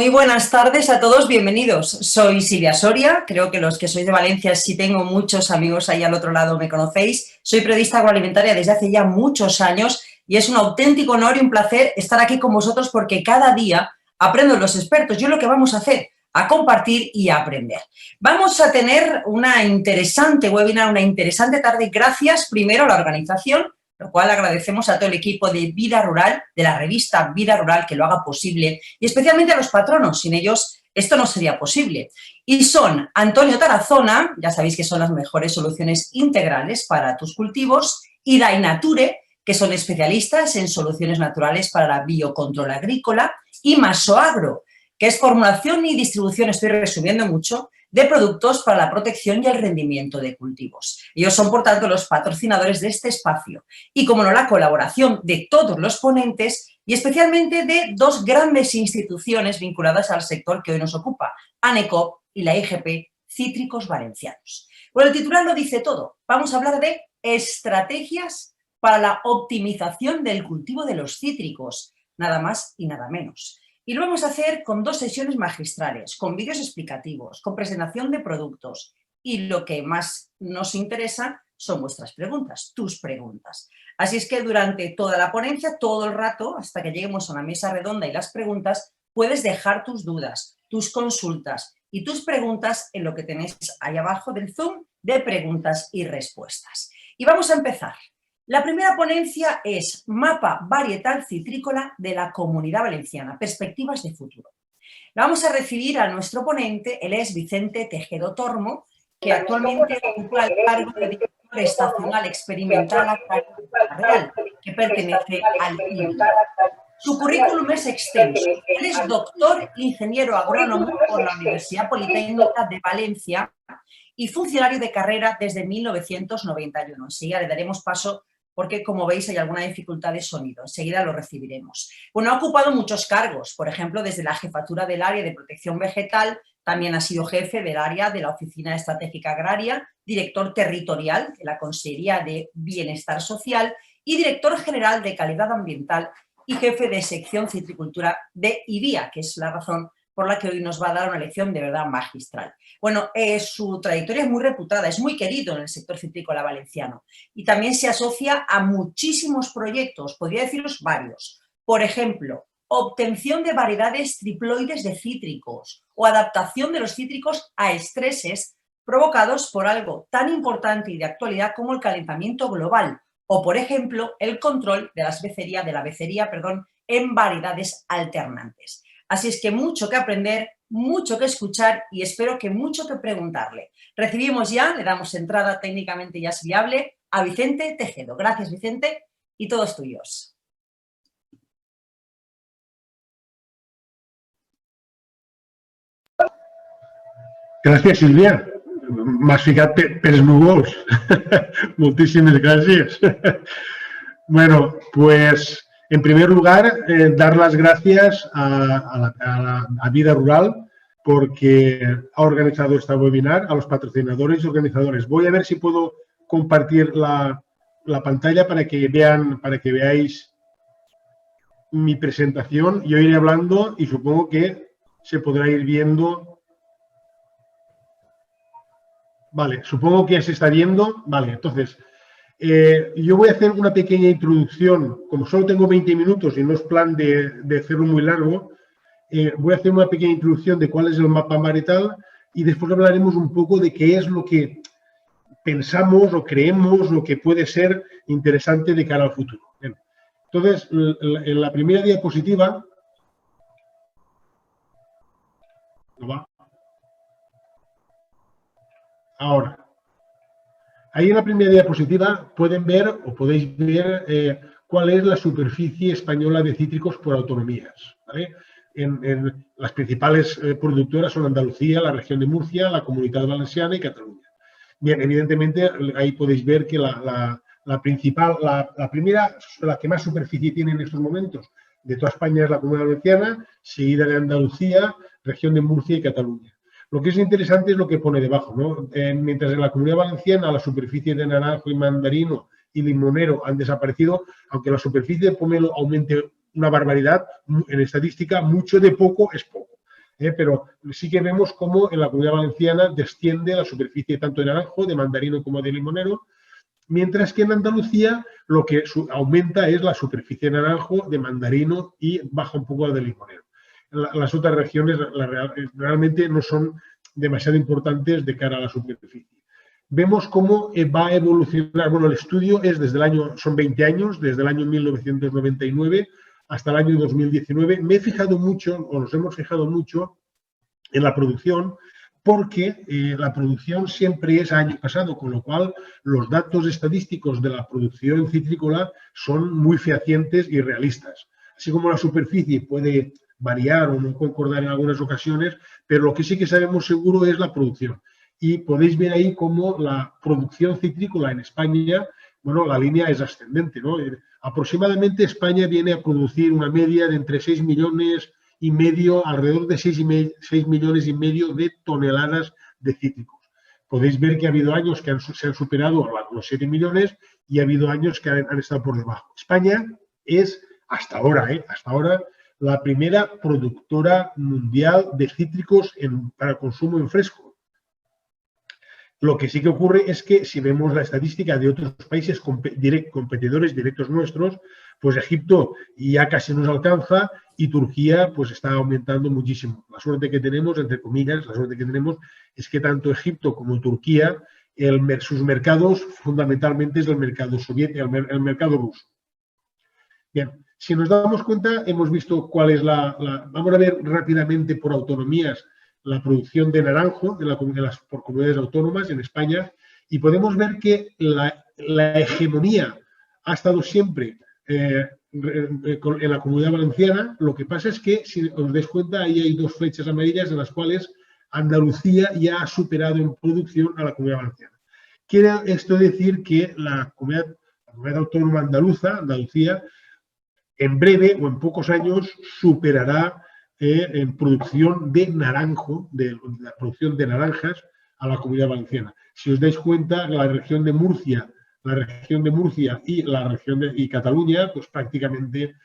Muy buenas tardes a todos, bienvenidos. Soy Silvia Soria, creo que los que sois de Valencia, sí tengo muchos amigos ahí al otro lado, me conocéis. Soy periodista agroalimentaria desde hace ya muchos años y es un auténtico honor y un placer estar aquí con vosotros porque cada día aprendo de los expertos. Yo lo que vamos a hacer, a compartir y a aprender. Vamos a tener una interesante webinar, una interesante tarde. Gracias primero a la organización, lo cual agradecemos a todo el equipo de Vida Rural, de la revista Vida Rural, que lo haga posible, y especialmente a los patronos. Sin ellos esto no sería posible. Y son Antonio Tarazona, ya sabéis que son las mejores soluciones integrales para tus cultivos, y Dainature, que son especialistas en soluciones naturales para la biocontrol agrícola, y Masoagro, que es formulación y distribución, estoy resumiendo mucho, de productos para la protección y el rendimiento de cultivos. Ellos son, por tanto, los patrocinadores de este espacio. Y, como no, la colaboración de todos los ponentes y especialmente de dos grandes instituciones vinculadas al sector que hoy nos ocupa, ANECOP y la IGP Cítricos Valencianos. Bueno, el titular lo dice todo. Vamos a hablar de estrategias para la optimización del cultivo de los cítricos, nada más y nada menos. Y lo vamos a hacer con dos sesiones magistrales, con vídeos explicativos, con presentación de productos. Y lo que más nos interesa son vuestras preguntas, tus preguntas. Así es que durante toda la ponencia, todo el rato, hasta que lleguemos a una mesa redonda y las preguntas, puedes dejar tus dudas, tus consultas y tus preguntas en lo que tenéis ahí abajo del Zoom de preguntas y respuestas. Y vamos a empezar. La primera ponencia es Mapa Varietal Citrícola de la Comunidad Valenciana, perspectivas de futuro. La vamos a recibir a nuestro ponente, él es Vicente Tejedo Tormo, que actualmente ocupa el cargo de director estacional experimental real, que pertenece al INI. Su currículum es extenso. Él es doctor ingeniero agrónomo por la Universidad Politécnica de Valencia y funcionario de carrera desde 1991. Enseguida le daremos paso porque, como veis, hay alguna dificultad de sonido. Enseguida lo recibiremos. Bueno, ha ocupado muchos cargos, por ejemplo, desde la jefatura del área de protección vegetal, también ha sido jefe del área de la Oficina Estratégica Agraria, director territorial de la Consejería de Bienestar Social y director general de Calidad Ambiental y jefe de sección citricultura de IBIA, que es la razón por la que hoy nos va a dar una lección de verdad magistral. Bueno, su trayectoria es muy reputada, es muy querido en el sector citrícola valenciano y también se asocia a muchísimos proyectos, podría deciros varios. Por ejemplo, obtención de variedades triploides de cítricos o adaptación de los cítricos a estreses provocados por algo tan importante y de actualidad como el calentamiento global o, por ejemplo, el control de la becería en variedades alternantes. Así es que mucho que aprender, mucho que escuchar y espero que mucho que preguntarle. Recibimos ya, le damos entrada técnicamente ya es viable, a Vicente Tejedo. Gracias, Vicente, y todos tuyos. Gràcies, Sílvia. M'has ficat pels núvols. Moltíssimes gràcies. Bueno, pues en primer lugar, dar las gracias a Vida Rural porque ha organizado esta webinar, a los patrocinadores y organizadores. Voy a ver si puedo compartir la pantalla para que veáis mi presentación. Yo iré hablando y supongo que se podrá ir viendo. Vale, supongo que ya se está viendo. Vale, entonces, yo voy a hacer una pequeña introducción. Como solo tengo 20 minutos y no es plan de hacerlo muy largo, voy a hacer una pequeña introducción de cuál es el mapa varietal y después hablaremos un poco de qué es lo que pensamos o creemos o que puede ser interesante de cara al futuro. Bien. Entonces, en la primera diapositiva... ¿No va? Ahora, ahí en la primera diapositiva pueden ver o podéis ver cuál es la superficie española de cítricos por autonomías. ¿Vale? En las principales productoras son Andalucía, la región de Murcia, la Comunidad Valenciana y Cataluña. Bien, evidentemente ahí podéis ver que la primera, la que más superficie tiene en estos momentos de toda España es la Comunidad Valenciana, seguida de Andalucía, región de Murcia y Cataluña. Lo que es interesante es lo que pone debajo, ¿no? Mientras en la Comunidad Valenciana la superficie de naranjo y mandarino y limonero han desaparecido, aunque la superficie de pomelo aumente una barbaridad, en estadística mucho de poco es poco. pero sí que vemos cómo en la Comunidad Valenciana desciende la superficie tanto de naranjo, de mandarino como de limonero, mientras que en Andalucía lo que aumenta es la superficie de naranjo, de mandarino y baja un poco la de limonero. Las otras regiones realmente no son demasiado importantes de cara a la superficie. Vemos cómo va a evolucionar, bueno, el estudio es son 20 años, desde el año 1999 hasta el año 2019. Me he fijado mucho, o nos hemos fijado mucho, en la producción, porque la producción siempre es año pasado, con lo cual los datos estadísticos de la producción citrícola son muy fehacientes y realistas. Así como la superficie puede variar o no concordar en algunas ocasiones, pero lo que sí que sabemos seguro es la producción. Y podéis ver ahí cómo la producción citrícola en España, bueno, la línea es ascendente, ¿no? Aproximadamente España viene a producir una media de entre 6 millones y medio, alrededor de 6 millones y medio de toneladas de cítricos. Podéis ver que ha habido años que se han superado los 7 millones y ha habido años que han estado por debajo. España es, hasta ahora, la primera productora mundial de cítricos para consumo en fresco. Lo que sí que ocurre es que si vemos la estadística de otros países competidores directos nuestros, pues Egipto ya casi nos alcanza y Turquía pues está aumentando muchísimo. La suerte que tenemos, entre comillas, la suerte que tenemos es que tanto Egipto como Turquía, sus mercados fundamentalmente es el mercado soviético, el mercado ruso. Bien, si nos damos cuenta, hemos visto cuál es vamos a ver rápidamente por autonomías la producción de naranjo por comunidades autónomas en España, y podemos ver que la hegemonía ha estado siempre en la Comunidad Valenciana. Lo que pasa es que, si os dais cuenta, ahí hay dos flechas amarillas en las cuales Andalucía ya ha superado en producción a la Comunidad Valenciana. Quiere esto decir que la comunidad autónoma Andalucía, en breve o en pocos años superará en producción de naranjo, la producción de naranjas a la Comunidad Valenciana. Si os dais cuenta, la región de Murcia y Cataluña, pues prácticamente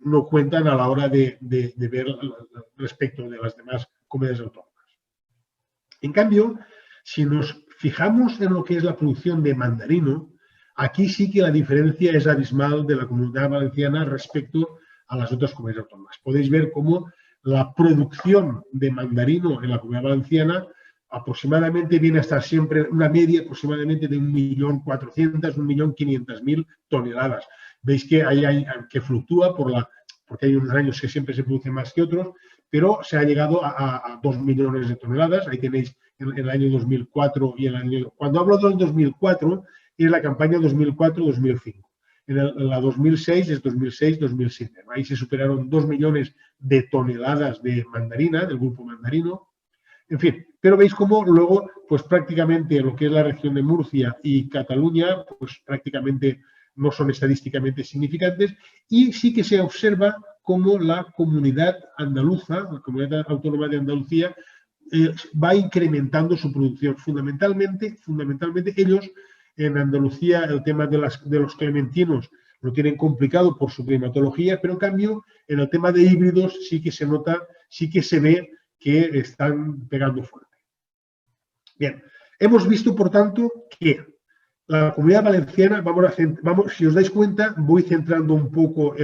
no cuentan a la hora de ver respecto de las demás comunidades autónomas. En cambio, si nos fijamos en lo que es la producción de mandarino, aquí sí que la diferencia es abismal de la Comunidad Valenciana respecto a las otras comunidades autónomas. Podéis ver cómo la producción de mandarino en la Comunidad Valenciana aproximadamente viene a estar siempre una media aproximadamente de 1.400.000, 1.500.000 toneladas. Veis que que fluctúa porque hay unos años que siempre se produce más que otros, pero se ha llegado a 2 millones de toneladas. Ahí tenéis el año 2004 y cuando hablo del 2004 es la campaña 2004-2005. En la 2006 es 2006-2007. Ahí se superaron 2 millones de toneladas de mandarina, del grupo mandarino. En fin, pero veis cómo luego, pues prácticamente lo que es la región de Murcia y Cataluña, pues prácticamente no son estadísticamente significantes, y sí que se observa cómo la comunidad andaluza, la comunidad autónoma de Andalucía, va incrementando su producción. Fundamentalmente ellos en Andalucía el tema de los clementinos lo tienen complicado por su climatología, pero en cambio en el tema de híbridos sí que se nota, sí que se ve que están pegando fuerte. Bien, hemos visto por tanto que la Comunidad Valenciana, si os dais cuenta, voy centrando un poco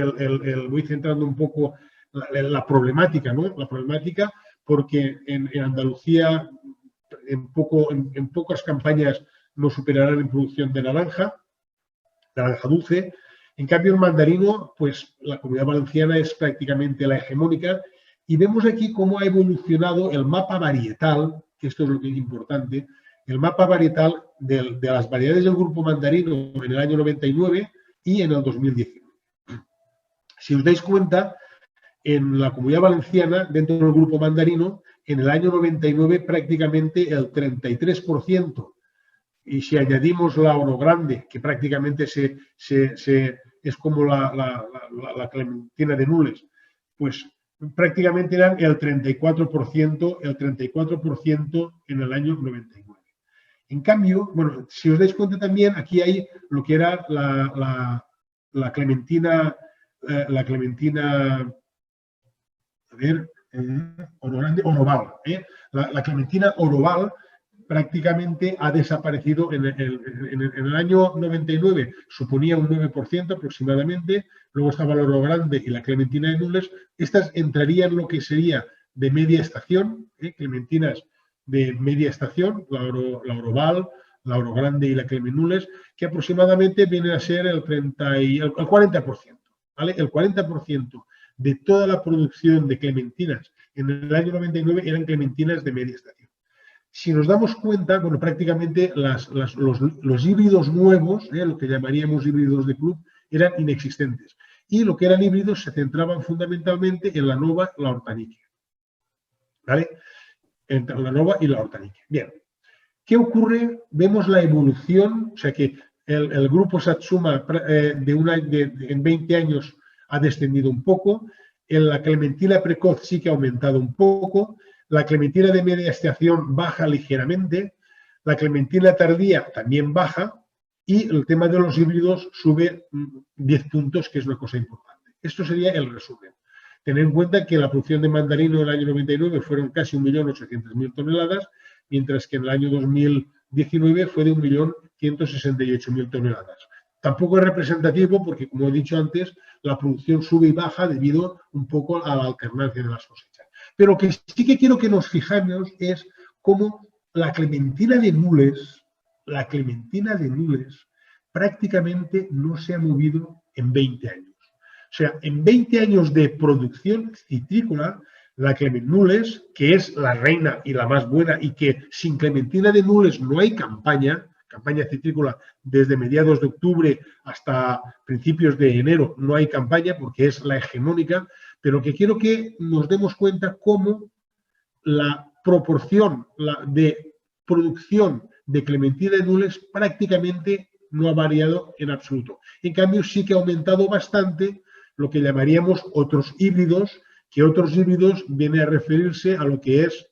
la problemática, ¿no? La problemática, porque en Andalucía en pocas campañas no superarán en producción de naranja dulce. En cambio, el mandarino, pues la Comunidad Valenciana es prácticamente la hegemónica, y vemos aquí cómo ha evolucionado el mapa varietal, que esto es lo que es importante, el mapa varietal de las variedades del grupo mandarino en el año 99 y en el 2019. Si os dais cuenta, en la Comunidad Valenciana, dentro del grupo mandarino, en el año 99 prácticamente el 33%, y si añadimos la oro grande, que prácticamente es como la clementina de Nules, pues prácticamente eran el 34% en el año 99. En cambio, bueno, si os dais cuenta también, aquí hay lo que era la clementina, a ver, Oro Grande, Oroval. La clementina Oroval prácticamente ha desaparecido en el año 99, suponía un 9% aproximadamente, luego estaba el Oro Grande y la clementina de Nules. Estas entrarían en lo que sería de media estación, clementinas de media estación, la Oroval, la Oro Grande y la Clemenules, que aproximadamente vienen a ser el 40%. ¿Vale? El 40% de toda la producción de clementinas en el año 99 eran clementinas de media estación. Si nos damos cuenta, bueno, prácticamente los híbridos nuevos, lo que llamaríamos híbridos de club, eran inexistentes. Y lo que eran híbridos se centraban fundamentalmente en la Nova, la Hortanique. ¿Vale? Entre la Nova y la Hortanique. Bien. ¿Qué ocurre? Vemos la evolución, o sea que el grupo Satsuma en 20 años ha descendido un poco, en la clementina precoz sí que ha aumentado un poco, la clementina de media estación baja ligeramente, la clementina tardía también baja y el tema de los híbridos sube 10 puntos, que es una cosa importante. Esto sería el resumen. Tener en cuenta que la producción de mandarino en el año 99 fueron casi 1.800.000 toneladas, mientras que en el año 2019 fue de 1.168.000 toneladas. Tampoco es representativo porque, como he dicho antes, la producción sube y baja debido un poco a la alternancia de las cosechas. Pero lo que sí que quiero que nos fijemos es cómo la clementina de Nules prácticamente no se ha movido en 20 años. O sea, en 20 años de producción citrícola, la Clemenules, que es la reina y la más buena, y que sin clementina de Nules no hay campaña citrícola desde mediados de octubre hasta principios de enero, no hay campaña porque es la hegemónica, pero que quiero que nos demos cuenta cómo la proporción de producción de clementina de Nules prácticamente no ha variado en absoluto. En cambio, sí que ha aumentado bastante lo que llamaríamos otros híbridos, que otros híbridos viene a referirse a lo que es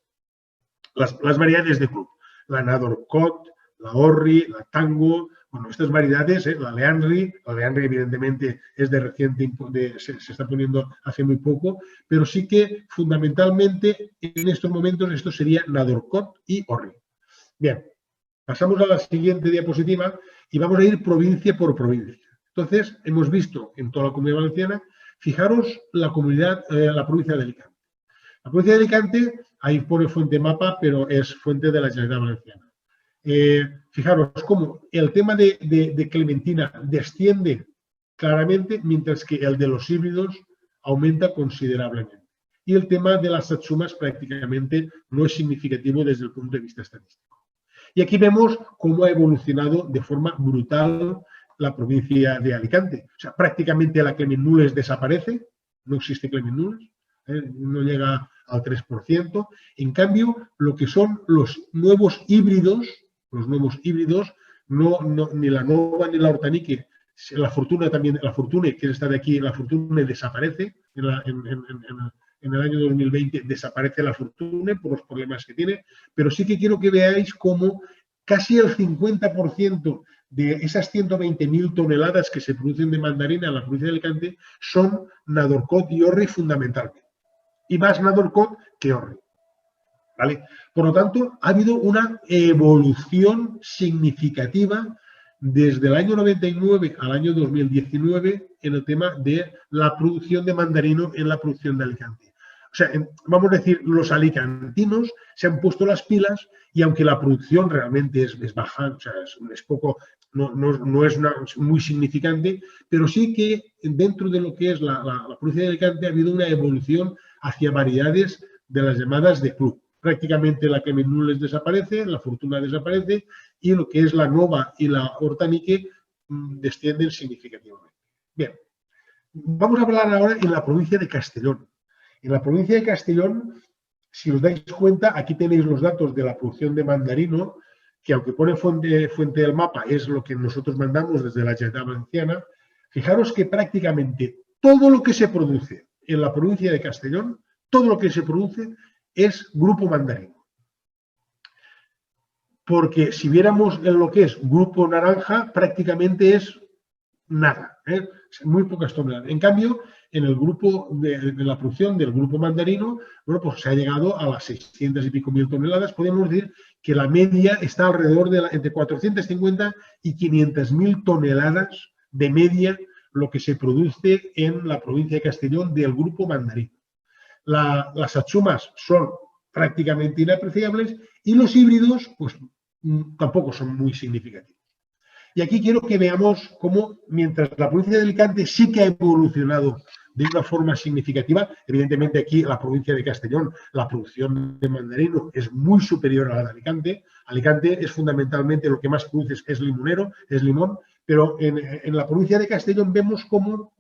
las variedades de club. La Nadorcot, la Orri, la Tango, bueno, estas variedades, la Leandri evidentemente es de reciente, se está poniendo hace muy poco, pero sí que fundamentalmente en estos momentos esto sería Nadorcot y Orri. Bien, pasamos a la siguiente diapositiva y vamos a ir provincia por provincia. Entonces, hemos visto en toda la Comunidad Valenciana, fijaros la provincia de Alicante. La provincia de Alicante, ahí pone fuente mapa, pero es fuente de la Generalitat Valenciana. Fijaros cómo el tema de clementina desciende claramente, mientras que el de los híbridos aumenta considerablemente. Y el tema de las satsumas prácticamente no es significativo desde el punto de vista estadístico. Y aquí vemos cómo ha evolucionado de forma brutal la provincia de Alicante. O sea, prácticamente la Clemenules desaparece, no existe Clemenules, no llega al 3%. En cambio, lo que son los nuevos híbridos, ni la Nova ni la Hortanique, la Fortuna también, la Fortune, que está de aquí, la Fortune desaparece en el año 2020, desaparece la Fortune por los problemas que tiene, pero sí que quiero que veáis cómo casi el 50% de esas 120.000 toneladas que se producen de mandarina en la provincia de Alicante son Nadorcot y Orri fundamentalmente. Y más Nadorcot que Orri. ¿Vale? Por lo tanto, ha habido una evolución significativa desde el año 99 al año 2019 en el tema de la producción de mandarino en la producción de Alicante. O sea, vamos a decir, los alicantinos se han puesto las pilas y aunque la producción realmente es baja, o sea, es poco, no es muy significante, pero sí que dentro de lo que es la provincia de Alicante ha habido una evolución hacia variedades de las llamadas de club. Prácticamente la Clemenules desaparece, la Fortuna desaparece y lo que es la Nova y la Hortanique descienden significativamente. Bien, vamos a hablar ahora en la provincia de Castellón. En la provincia de Castellón, si os dais cuenta, aquí tenéis los datos de la producción de mandarino, que aunque pone fuente del mapa, es lo que nosotros mandamos desde la Generalitat Valenciana. Fijaros que prácticamente todo lo que se produce en la provincia de Castellón, todo lo que se produce es grupo mandarino. Porque si viéramos en lo que es grupo naranja, prácticamente es nada, muy pocas toneladas. En cambio, en el grupo de la producción del grupo mandarino, bueno, pues se ha llegado a las 600 y pico mil toneladas. Podemos decir que la media está alrededor de entre 450 y 500.000 toneladas de media lo que se produce en la provincia de Castellón del grupo mandarino. Las atsumas son prácticamente inapreciables y los híbridos pues tampoco son muy significativos. Y aquí quiero que veamos cómo, mientras la provincia de Alicante sí que ha evolucionado de una forma significativa, evidentemente aquí en la provincia de Castellón la producción de mandarino es muy superior a la de Alicante. Alicante es fundamentalmente lo que más produce es limonero, es limón, pero en la provincia de Castellón vemos cómo,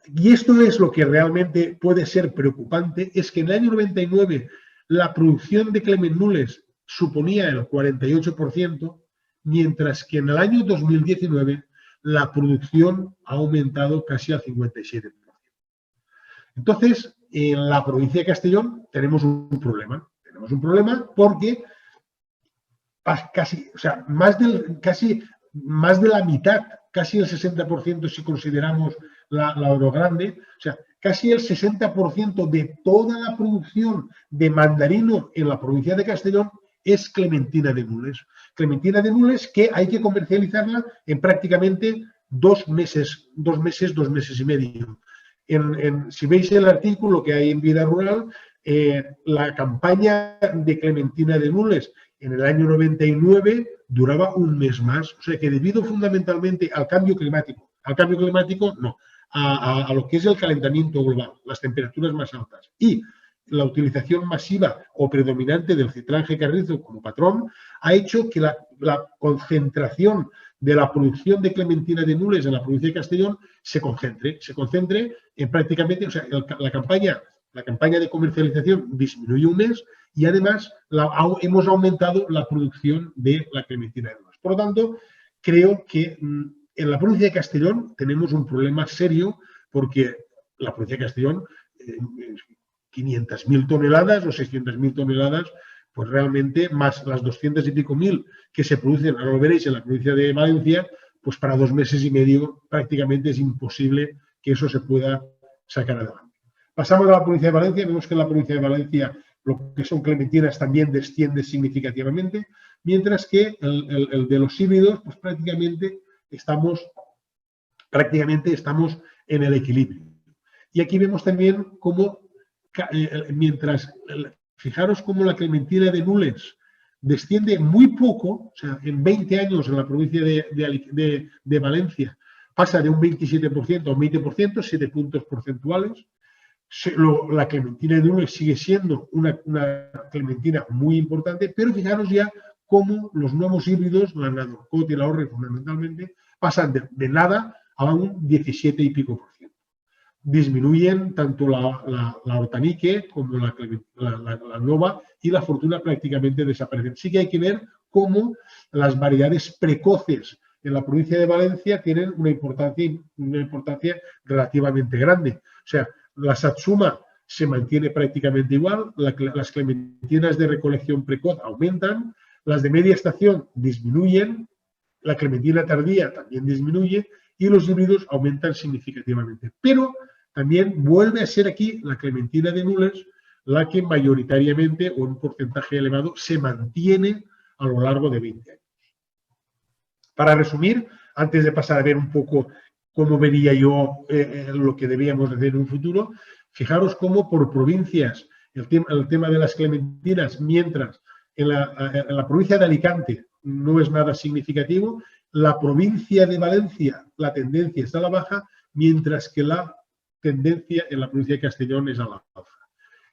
y esto es lo que realmente puede ser preocupante, es que en el año 99 la producción de Clement Nules suponía el 48%, mientras que en el año 2019 la producción ha aumentado casi al 57%. Entonces, en la provincia de Castellón tenemos un problema. Tenemos un problema porque casi, o sea, más de la mitad, casi el 60% si consideramos la Oro Grande, o sea, casi el 60% de toda la producción de mandarino en la provincia de Castellón es clementina de Nules. Clementina de Nules que hay que comercializarla en prácticamente 2 meses y medio. Si veis el artículo que hay en Vida Rural, la campaña de clementina de Nules en el año 99 duraba un mes más. O sea que debido fundamentalmente al cambio climático no, a lo que es el calentamiento global, las temperaturas más altas y la utilización masiva o predominante del citranje carrizo como patrón, ha hecho que la concentración de la producción de clementina de Nules en la provincia de Castellón se concentre en prácticamente, o sea, la campaña de comercialización disminuye un mes y además hemos aumentado la producción de la clementina de Nules. Por lo tanto, creo que en la provincia de Castellón tenemos un problema serio porque la provincia de Castellón 500.000 toneladas o 600.000 toneladas, pues realmente más las 200 y pico mil que se producen, ahora lo veréis, en la provincia de Valencia, pues para 2 meses y medio prácticamente es imposible que eso se pueda sacar adelante. Pasamos a la provincia de Valencia, vemos que en la provincia de Valencia lo que son clementinas también desciende significativamente, mientras que el de los híbridos, pues prácticamente estamos en el equilibrio. Y aquí vemos también cómo fijaros cómo la clementina de Nules desciende muy poco, o sea, en 20 años en la provincia de Valencia pasa de un 27% a un 20%, 7 puntos porcentuales. La clementina de Nules sigue siendo una clementina muy importante, pero fijaros ya cómo los nuevos híbridos, la Nadorcot y la Orre fundamentalmente, pasan de nada a un 17 y pico por ciento. Disminuyen tanto la Hortanique como la Nova y la Fortuna prácticamente desaparecen. Sí que hay que ver cómo las variedades precoces en la provincia de Valencia tienen una importancia relativamente grande. O sea, la Satsuma se mantiene prácticamente igual, las clementinas de recolección precoz aumentan, las de media estación disminuyen, la clementina tardía también disminuye y los híbridos aumentan significativamente. Pero también vuelve a ser aquí la clementina de Nules la que mayoritariamente o en un porcentaje elevado se mantiene a lo largo de 20 años. Para resumir, antes de pasar a ver un poco cómo vería yo lo que debíamos hacer en un futuro, fijaros cómo por provincias el tema de las clementinas, mientras en la provincia de Alicante no es nada significativo, la provincia de Valencia la tendencia está a la baja, mientras que la tendencia en la provincia de Castellón es a la alza.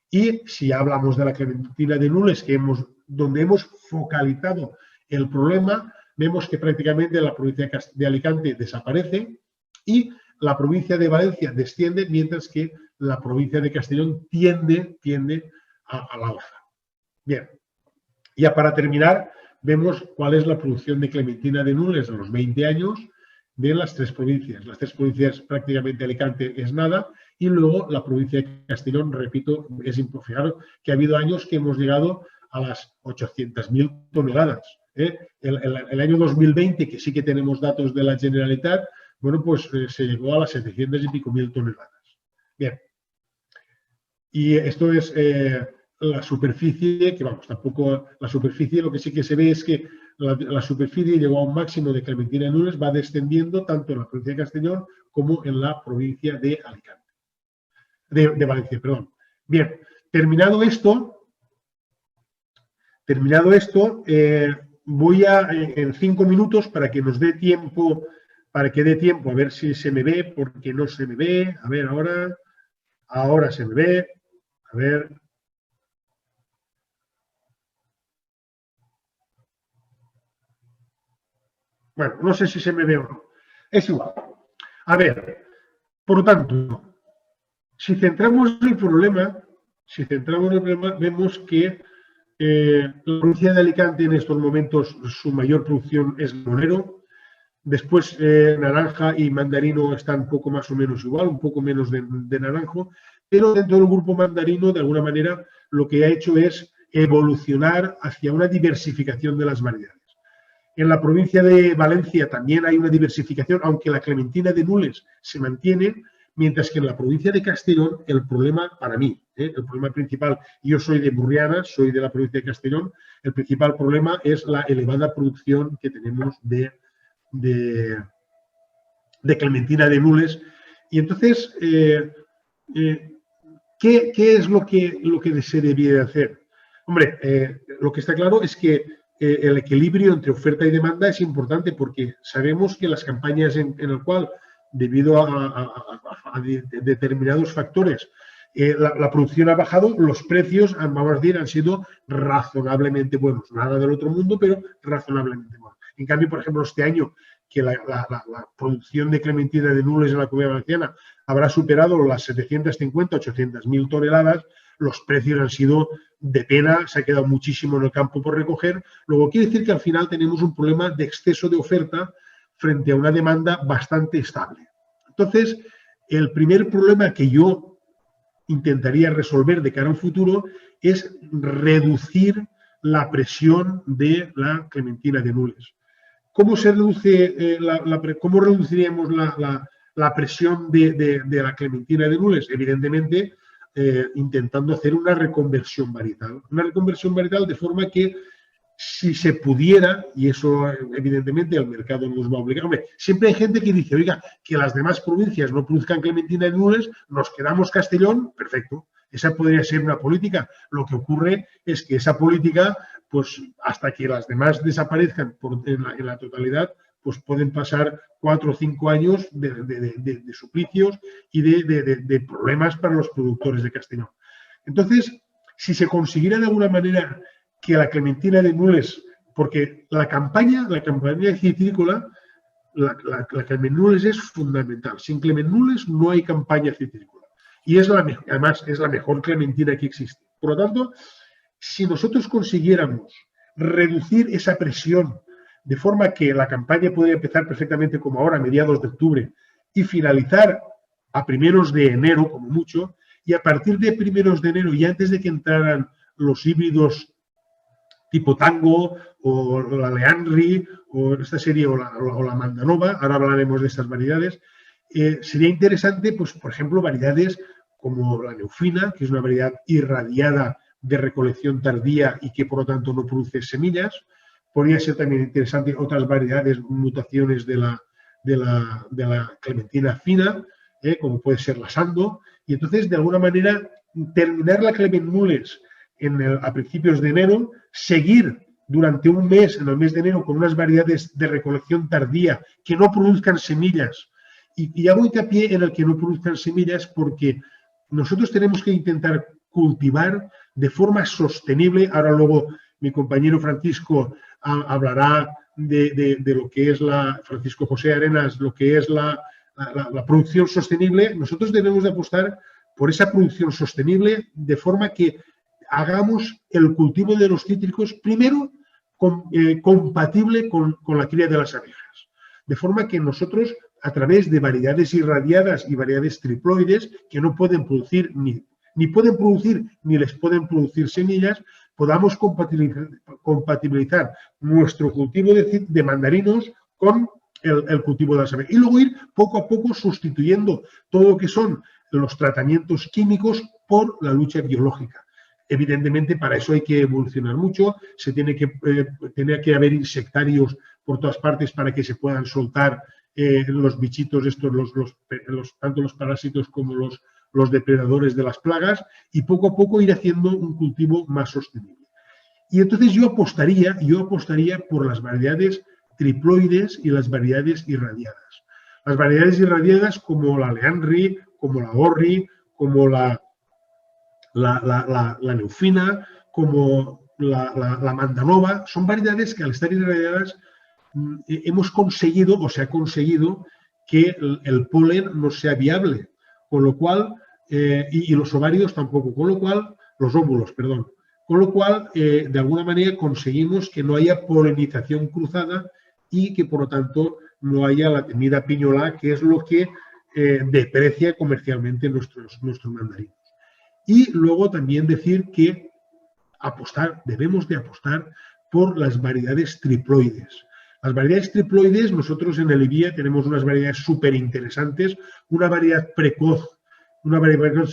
Y si hablamos de la clementina de Nules, donde hemos focalizado el problema, vemos que prácticamente la provincia de Alicante desaparece y la provincia de Valencia desciende, mientras que la provincia de Castellón tiende a la alza. Bien, ya para terminar, vemos cuál es la producción de clementina de Nules en los 20 años de las 3 provincias. Las 3 provincias prácticamente Alicante es nada y luego la provincia de Castellón, repito, es imposible. Que ha habido años que hemos llegado a las 800.000 toneladas. El año 2020, que sí que tenemos datos de la Generalitat, bueno, pues se llegó a las 700 y pico mil toneladas. Bien. Y esto es la superficie, que vamos, tampoco la superficie, lo que sí que se ve es que la superficie llegó a un máximo de clementina de Nules, va descendiendo tanto en la provincia de Castellón como en la provincia de Alicante. De Valencia, perdón. Bien, terminado esto, voy a, en 5 minutos, para que nos dé tiempo, a ver si se me ve, porque no se me ve. A ver, ahora se me ve. A ver. Bueno, no sé si se me ve o no. Es igual. A ver, por lo tanto, si centramos el problema, vemos que la provincia de Alicante en estos momentos su mayor producción es limonero. Después naranja y mandarino están poco más o menos igual, un poco menos de naranjo, pero dentro del grupo mandarino, de alguna manera, lo que ha hecho es evolucionar hacia una diversificación de las variedades. En la provincia de Valencia también hay una diversificación, aunque la clementina de Nules se mantiene, mientras que en la provincia de Castellón el problema, para mí, el problema principal, yo soy de Burriana, soy de la provincia de Castellón, el principal problema es la elevada producción que tenemos de clementina de Nules. Y entonces, ¿qué es lo que se debía hacer? Hombre, lo que está claro es que el equilibrio entre oferta y demanda es importante, porque sabemos que las campañas en el cual, debido a determinados factores, la producción ha bajado, los precios, vamos a decir, han sido razonablemente buenos. Nada del otro mundo, pero razonablemente buenos. En cambio, por ejemplo, este año, que la producción de clementina de Nules en la Comunidad Valenciana habrá superado las 750, 800 mil toneladas, los precios han sido de pena, se ha quedado muchísimo en el campo por recoger. Luego quiere decir que al final tenemos un problema de exceso de oferta frente a una demanda bastante estable. Entonces, el primer problema que yo intentaría resolver de cara a un futuro es reducir la presión de la clementina de Nules. ¿Cómo se reduce cómo reduciríamos la presión de la clementina de Nules? Evidentemente, intentando hacer una reconversión varietal. Una reconversión varietal de forma que, si se pudiera, y eso evidentemente el mercado nos va a obligar. Hombre, siempre hay gente que dice, oiga, que las demás provincias no produzcan clementina de Nules, nos quedamos Castellón, perfecto. Esa podría ser una política. Lo que ocurre es que esa política, pues hasta que las demás desaparezcan en la totalidad, pues pueden pasar 4 o 5 años de suplicios y de problemas para los productores de Castellón. Entonces, si se consiguiera de alguna manera que la clementina de Nules, porque la campaña citrícola, la clementina de Nules es fundamental. Sin clementina de Nules no hay campaña citrícola. Y además es la mejor clementina que existe. Por lo tanto, si nosotros consiguiéramos reducir esa presión de forma que la campaña podría empezar perfectamente como ahora, a mediados de octubre, y finalizar a primeros de enero, como mucho, y a partir de primeros de enero, y antes de que entraran los híbridos tipo Tango o la Leandri o esta serie o la Mandanova, ahora hablaremos de estas variedades, sería interesante, pues, por ejemplo, variedades como la Neufina, que es una variedad irradiada de recolección tardía y que por lo tanto no produce semillas. Podría ser también interesante otras variedades, mutaciones de la clementina fina, como puede ser la Sando. Y entonces, de alguna manera, terminar la Clement Nules a principios de enero, seguir durante un mes, en el mes de enero, con unas variedades de recolección tardía que no produzcan semillas. Y hago hincapié en el que no produzcan semillas porque nosotros tenemos que intentar cultivar de forma sostenible. Ahora luego mi compañero Francisco hablará de lo que es Francisco José Arenas, lo que es la producción sostenible. Nosotros debemos de apostar por esa producción sostenible de forma que hagamos el cultivo de los cítricos primero compatible con la cría de las abejas. De forma que nosotros, a través de variedades irradiadas y variedades triploides que no pueden producir ni pueden producir ni les pueden producir semillas, podamos compatibilizar nuestro cultivo de mandarinos con el cultivo de la semilla. Y luego ir poco a poco sustituyendo todo lo que son los tratamientos químicos por la lucha biológica. Evidentemente, para eso hay que evolucionar mucho, tiene que haber insectarios por todas partes para que se puedan soltar los bichitos estos, tanto los parásitos como los depredadores de las plagas, y poco a poco ir haciendo un cultivo más sostenible. Y entonces yo apostaría por las variedades triploides y las variedades irradiadas. Las variedades irradiadas como la Leanri, como la Orri, como la Neufina, como la Mandanova, son variedades que al estar irradiadas hemos conseguido, o se ha conseguido, que el polen no sea viable, con lo cual, y los ovarios tampoco, con lo cual, los óvulos, perdón, con lo cual, de alguna manera conseguimos que no haya polinización cruzada y que, por lo tanto, no haya la temida piñola, que es lo que deprecia comercialmente nuestros mandarinos. Y luego también decir que debemos de apostar por las variedades triploides. Las variedades triploides, nosotros en el IBIA tenemos unas variedades súper interesantes. Una variedad precoz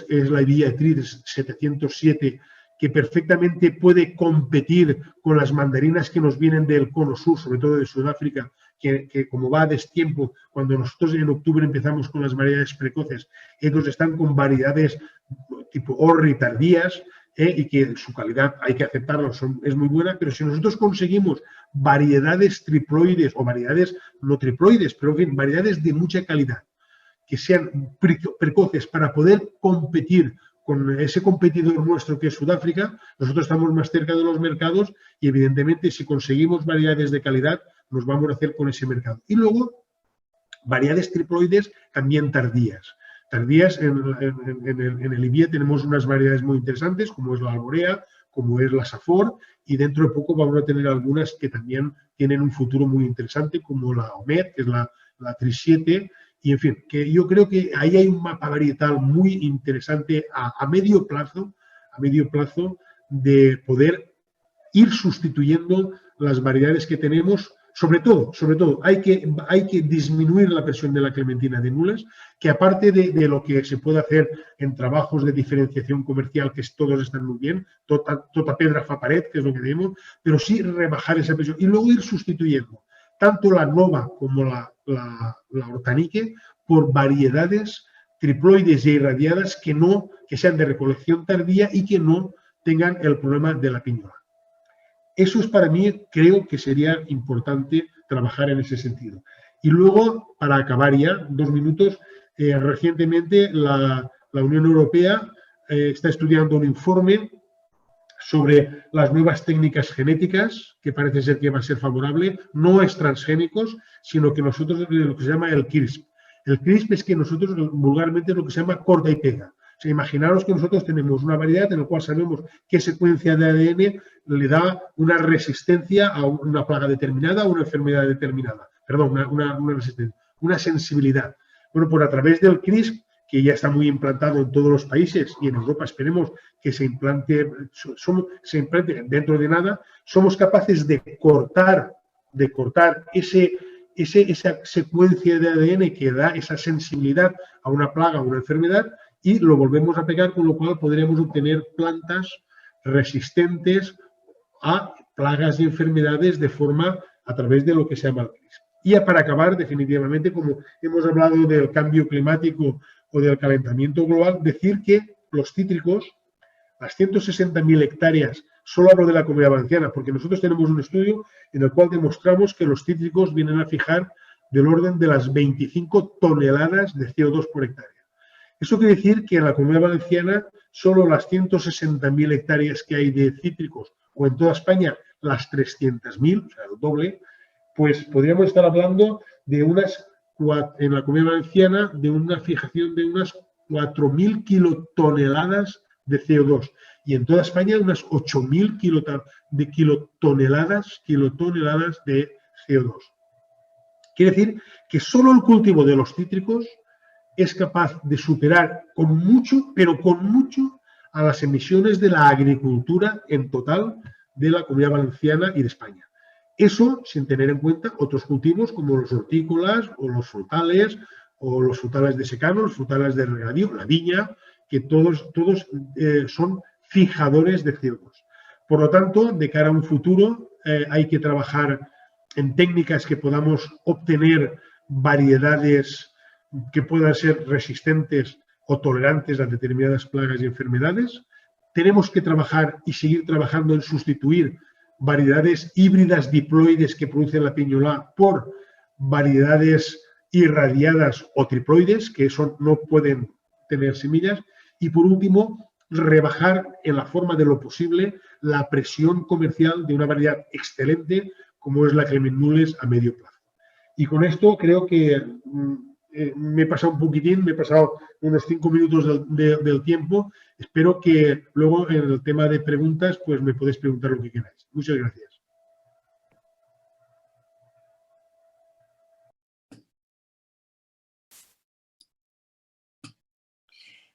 es la IBIA Tris 707, que perfectamente puede competir con las mandarinas que nos vienen del cono sur, sobre todo de Sudáfrica, que como va a destiempo, cuando nosotros en octubre empezamos con las variedades precoces, ellos están con variedades tipo Orri tardías, y que su calidad hay que aceptarlo, es muy buena, pero si nosotros conseguimos variedades triploides o variedades no triploides, pero en fin, variedades de mucha calidad, que sean precoces para poder competir con ese competidor nuestro que es Sudáfrica, nosotros estamos más cerca de los mercados y evidentemente si conseguimos variedades de calidad nos vamos a hacer con ese mercado. Y luego variedades triploides también tardías. Tardías en el IBIA tenemos unas variedades muy interesantes como es la Alborea, como es la Safor, y dentro de poco vamos a tener algunas que también tienen un futuro muy interesante como la Omed, que es la Tris 7, y en fin, que yo creo que ahí hay un mapa varietal muy interesante a medio plazo de poder ir sustituyendo las variedades que tenemos. Sobre todo, hay que disminuir la presión de la clementina de nulas, que aparte de lo que se puede hacer en trabajos de diferenciación comercial, que todos están muy bien, tota pedra fa pared, que es lo que decimos, pero sí rebajar esa presión y luego ir sustituyendo tanto la Nova como la Hortanique por variedades triploides e irradiadas que sean de recolección tardía y que no tengan el problema de la piñola. Eso es para mí, creo que sería importante trabajar en ese sentido. Y luego, para acabar ya, 2 minutos, recientemente la Unión Europea está estudiando un informe sobre las nuevas técnicas genéticas, que parece ser que va a ser favorable, no es transgénicos, sino que nosotros lo que se llama el CRISP. El CRISP es que nosotros vulgarmente es lo que se llama corta y pega. O sea, imaginaros que nosotros tenemos una variedad en la cual sabemos qué secuencia de ADN le da una resistencia a una plaga determinada o una enfermedad determinada. Perdón, una resistencia, una sensibilidad. Bueno, pues a través del CRISP, que ya está muy implantado en todos los países y en Europa esperemos que se implante dentro de nada, somos capaces de cortar esa secuencia de ADN que da esa sensibilidad a una plaga o una enfermedad y lo volvemos a pegar, con lo cual podremos obtener plantas resistentes a plagas y enfermedades a través de lo que se llama el CRISP. Y ya para acabar, definitivamente, como hemos hablado del cambio climático o del calentamiento global, decir que los cítricos, las 160.000 hectáreas, solo hablo de la Comunidad Valenciana, porque nosotros tenemos un estudio en el cual demostramos que los cítricos vienen a fijar del orden de las 25 toneladas de CO2 por hectárea. Eso quiere decir que en la Comunidad Valenciana solo las 160.000 hectáreas que hay de cítricos, o en toda España las 300.000, o sea, el doble, pues podríamos estar hablando de en la Comunidad Valenciana, de una fijación de unas 4.000 kilotoneladas de CO2 y en toda España unas 8.000 kilotoneladas de CO2. Quiere decir que solo el cultivo de los cítricos es capaz de superar con mucho, pero con mucho, a las emisiones de la agricultura en total de la Comunidad Valenciana y de España. Eso sin tener en cuenta otros cultivos como los hortícolas o los frutales de secano, los frutales de regadío, la viña, que todos son fijadores de CO2. Por lo tanto, de cara a un futuro, hay que trabajar en técnicas que podamos obtener variedades que puedan ser resistentes o tolerantes a determinadas plagas y enfermedades. Tenemos que trabajar y seguir trabajando en sustituir variedades híbridas diploides que producen la piñolá por variedades irradiadas o triploides, que eso no pueden tener semillas. Y por último, rebajar en la forma de lo posible la presión comercial de una variedad excelente como es la Clement Nules a medio plazo. Y con esto creo que me he pasado un poquitín, me he pasado unos 5 minutos del tiempo. Espero que luego en el tema de preguntas pues me podéis preguntar lo que queráis. Muchas gracias.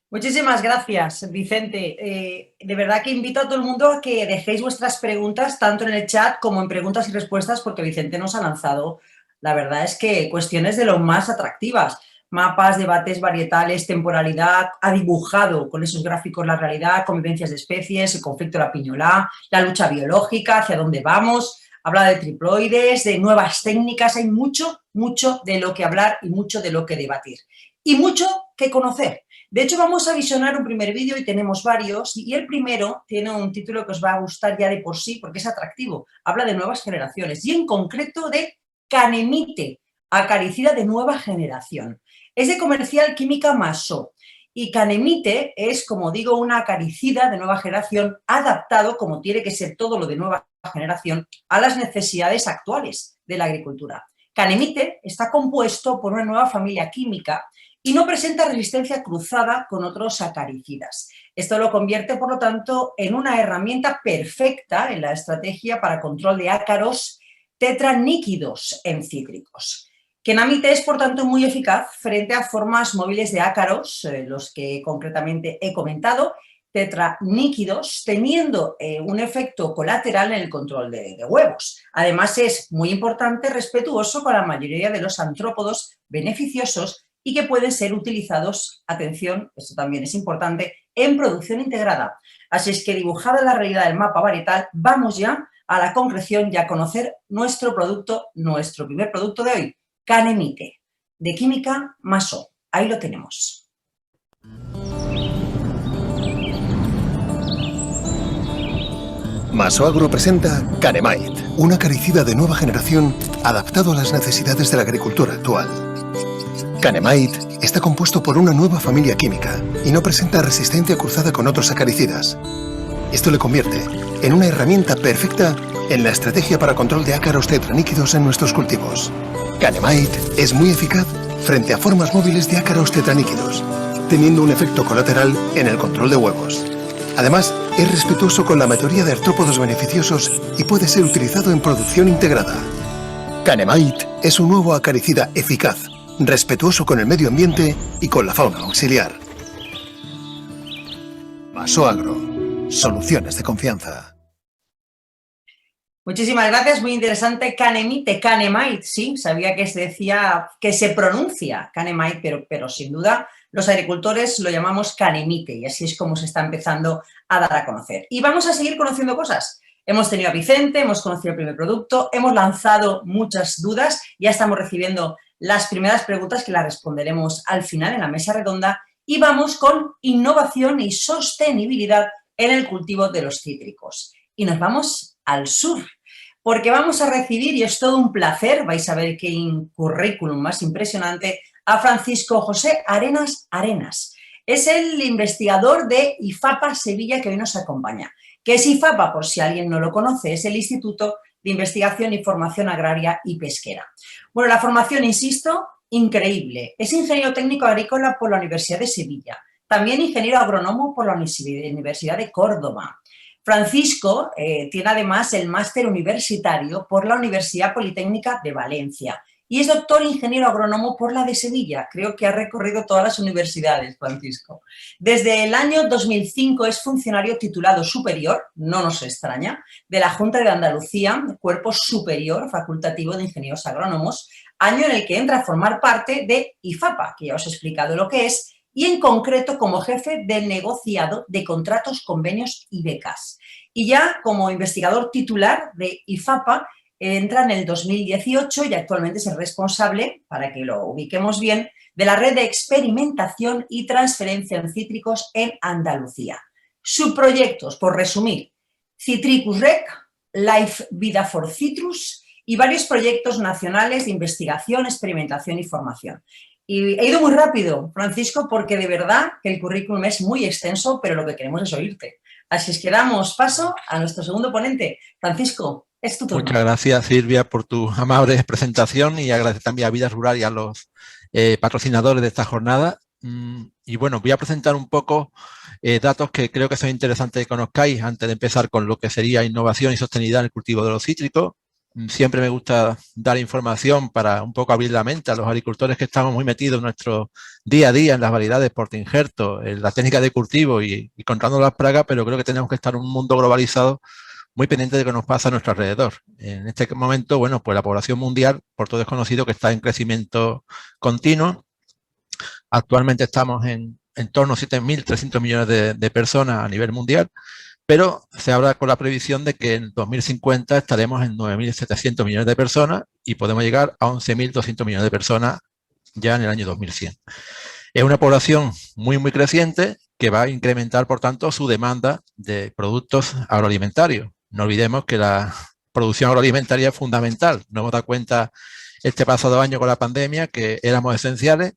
Muchísimas gracias, Vicente. De verdad que invito a todo el mundo a que dejéis vuestras preguntas tanto en el chat como en preguntas y respuestas, porque Vicente nos ha lanzado, la verdad es que cuestiones de lo más atractivas. Mapas, debates, varietales, temporalidad, ha dibujado con esos gráficos la realidad, convivencias de especies, el conflicto de la piñolá, la lucha biológica, hacia dónde vamos, habla de triploides, de nuevas técnicas, hay mucho, mucho de lo que hablar y mucho de lo que debatir. Y mucho que conocer. De hecho, vamos a visionar un primer vídeo y tenemos varios, y el primero tiene un título que os va a gustar ya de por sí porque es atractivo. Habla de nuevas generaciones y en concreto de Canemite, acaricida de nueva generación. Es de comercial química Masó y Canemite es, como digo, una acaricida de nueva generación adaptado, como tiene que ser todo lo de nueva generación, a las necesidades actuales de la agricultura. Canemite está compuesto por una nueva familia química y no presenta resistencia cruzada con otros acaricidas. Esto lo convierte, por lo tanto, en una herramienta perfecta en la estrategia para control de ácaros tetraníquidos en cítricos. Canemite es, por tanto, muy eficaz frente a formas móviles de ácaros, los que concretamente he comentado, tetraníquidos, teniendo un efecto colateral en el control de huevos. Además, es muy importante, respetuoso con la mayoría de los antrópodos beneficiosos y que pueden ser utilizados, atención, esto también es importante, en producción integrada. Así es que, dibujada la realidad del mapa varietal, vamos ya a la concreción y a conocer nuestro producto, nuestro primer producto de hoy, Canemite, de química Masó. Ahí lo tenemos. Masó Agro presenta Canemite, un acaricida de nueva generación adaptado a las necesidades de la agricultura actual. Canemite está compuesto por una nueva familia química y no presenta resistencia cruzada con otros acaricidas. Esto le convierte en una herramienta perfecta en la estrategia para control de ácaros tetraníquidos en nuestros cultivos. Canemite es muy eficaz frente a formas móviles de ácaros tetraníquidos, teniendo un efecto colateral en el control de huevos. Además, es respetuoso con la mayoría de artrópodos beneficiosos y puede ser utilizado en producción integrada. Canemite es un nuevo acaricida eficaz, respetuoso con el medio ambiente y con la fauna auxiliar. Masó Agro, soluciones de confianza. Muchísimas gracias, muy interesante. Canemite, Canemite, sí, sabía que se decía, que se pronuncia Canemite, pero sin duda los agricultores lo llamamos Canemite y así es como se está empezando a dar a conocer. Y vamos a seguir conociendo cosas. Hemos tenido a Vicente, hemos conocido el primer producto, hemos lanzado muchas dudas, ya estamos recibiendo las primeras preguntas que las responderemos al final en la mesa redonda y vamos con innovación y sostenibilidad en el cultivo de los cítricos. Y nos vamos al sur, porque vamos a recibir, y es todo un placer, vais a ver qué currículum más impresionante, a Francisco José Arenas Arenas. Es el investigador de IFAPA Sevilla que hoy nos acompaña. ¿Qué es IFAPA? Por si alguien no lo conoce, es el Instituto de Investigación y Formación Agraria y Pesquera. Bueno, la formación, insisto, increíble. Es ingeniero técnico agrícola por la Universidad de Sevilla, también ingeniero agrónomo por la Universidad de Córdoba. Francisco tiene además el máster universitario por la Universidad Politécnica de Valencia y es doctor ingeniero agrónomo por la de Sevilla. Creo que ha recorrido todas las universidades, Francisco. Desde el año 2005 es funcionario titulado superior, no nos extraña, de la Junta de Andalucía, Cuerpo Superior Facultativo de Ingenieros Agrónomos, año en el que entra a formar parte de IFAPA, que ya os he explicado lo que es, y en concreto como jefe del negociado de contratos, convenios y becas. Y ya como investigador titular de IFAPA, entra en el 2018 y actualmente es el responsable, para que lo ubiquemos bien, de la red de experimentación y transferencia en cítricos en Andalucía. Subproyectos, por resumir, Citricus Rec, Life Vida for Citrus y varios proyectos nacionales de investigación, experimentación y formación. Y he ido muy rápido, Francisco, porque de verdad que el currículum es muy extenso, pero lo que queremos es oírte. Así es que damos paso a nuestro segundo ponente. Francisco, es tu turno. Muchas gracias, Silvia, por tu amable presentación y agradecer también a Vida Rural y a los patrocinadores de esta jornada. Y bueno, voy a presentar un poco datos que creo que son interesantes que conozcáis antes de empezar con lo que sería innovación y sostenibilidad en el cultivo de los cítricos. Siempre me gusta dar información para un poco abrir la mente a los agricultores que estamos muy metidos en nuestro día a día en las variedades porta-injerto, en la técnica de cultivo y controlando las plagas, pero creo que tenemos que estar en un mundo globalizado muy pendiente de lo que nos pasa a nuestro alrededor. En este momento, bueno, pues la población mundial, por todo es conocido que está en crecimiento continuo. Actualmente estamos en torno a 7.300 millones de personas a nivel mundial, pero se habla con la previsión de que en 2050 estaremos en 9.700 millones de personas y podemos llegar a 11.200 millones de personas ya en el año 2100. Es una población muy, muy creciente que va a incrementar, por tanto, su demanda de productos agroalimentarios. No olvidemos que la producción agroalimentaria es fundamental. Nos hemos dado cuenta este pasado año con la pandemia que éramos esenciales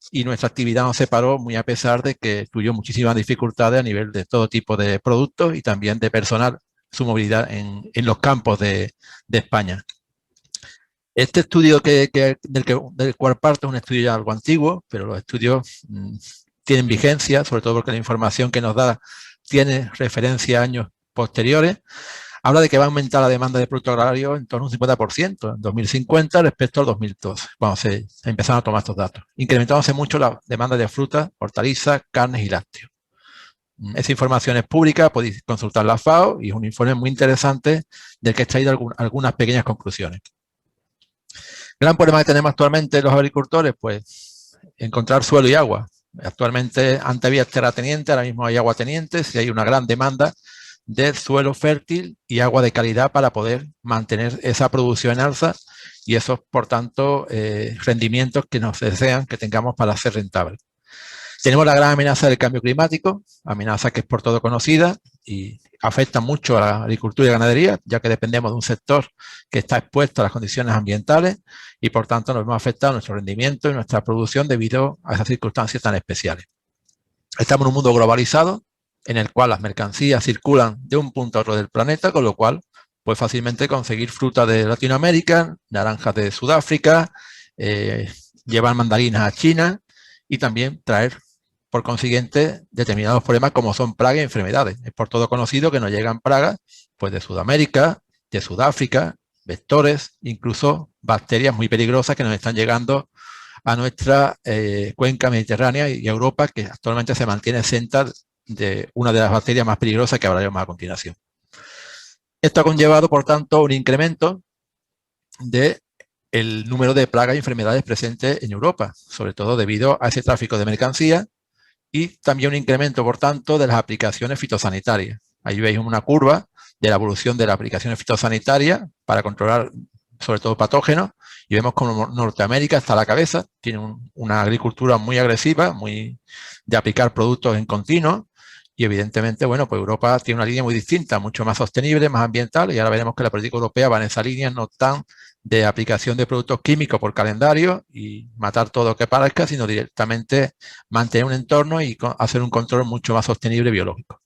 y nuestra actividad no se paró muy a pesar de que tuvo muchísimas dificultades a nivel de todo tipo de productos y también de personal, su movilidad en los campos de España. Este estudio del cual parte es un estudio ya algo antiguo, pero los estudios tienen vigencia, sobre todo porque la información que nos da tiene referencia a años posteriores. Habla de que va a aumentar la demanda de productos agrarios en torno a un 50% en 2050 respecto al 2012, cuando se empezaron a tomar estos datos, incrementándose mucho la demanda de frutas, hortalizas, carnes y lácteos. Esa información es pública, podéis consultar la FAO y es un informe muy interesante del que he extraído algunas pequeñas conclusiones. Gran problema que tenemos actualmente los agricultores, pues encontrar suelo y agua. Actualmente antes había terrateniente, ahora mismo hay agua teniente, y hay una gran demanda de suelo fértil y agua de calidad para poder mantener esa producción en alza y esos, por tanto, rendimientos que nos desean que tengamos para ser rentables. Tenemos la gran amenaza del cambio climático, amenaza que es por todo conocida y afecta mucho a la agricultura y ganadería, ya que dependemos de un sector que está expuesto a las condiciones ambientales y, por tanto, nos hemos afectado nuestro rendimiento y nuestra producción debido a esas circunstancias tan especiales. Estamos en un mundo globalizado, en el cual las mercancías circulan de un punto a otro del planeta, con lo cual pues fácilmente conseguir fruta de Latinoamérica, naranjas de Sudáfrica, llevar mandarinas a China y también traer, por consiguiente, determinados problemas como son plagas y enfermedades. Es por todo conocido que nos llegan plagas pues de Sudamérica, de Sudáfrica, vectores, incluso bacterias muy peligrosas que nos están llegando a nuestra cuenca mediterránea y Europa, que actualmente se mantiene exenta de una de las bacterias más peligrosas que hablaremos a continuación. Esto ha conllevado, por tanto, un incremento del número de plagas y enfermedades presentes en Europa, sobre todo debido a ese tráfico de mercancías y también un incremento, por tanto, de las aplicaciones fitosanitarias. Ahí veis una curva de la evolución de las aplicaciones fitosanitarias para controlar, sobre todo, patógenos y vemos como Norteamérica está a la cabeza, tiene una agricultura muy agresiva, muy de aplicar productos en continuo. Y evidentemente, bueno, pues Europa tiene una línea muy distinta, mucho más sostenible, más ambiental, y ahora veremos que la política europea va en esa línea, no tan de aplicación de productos químicos por calendario y matar todo lo que parezca, sino directamente mantener un entorno y hacer un control mucho más sostenible biológico.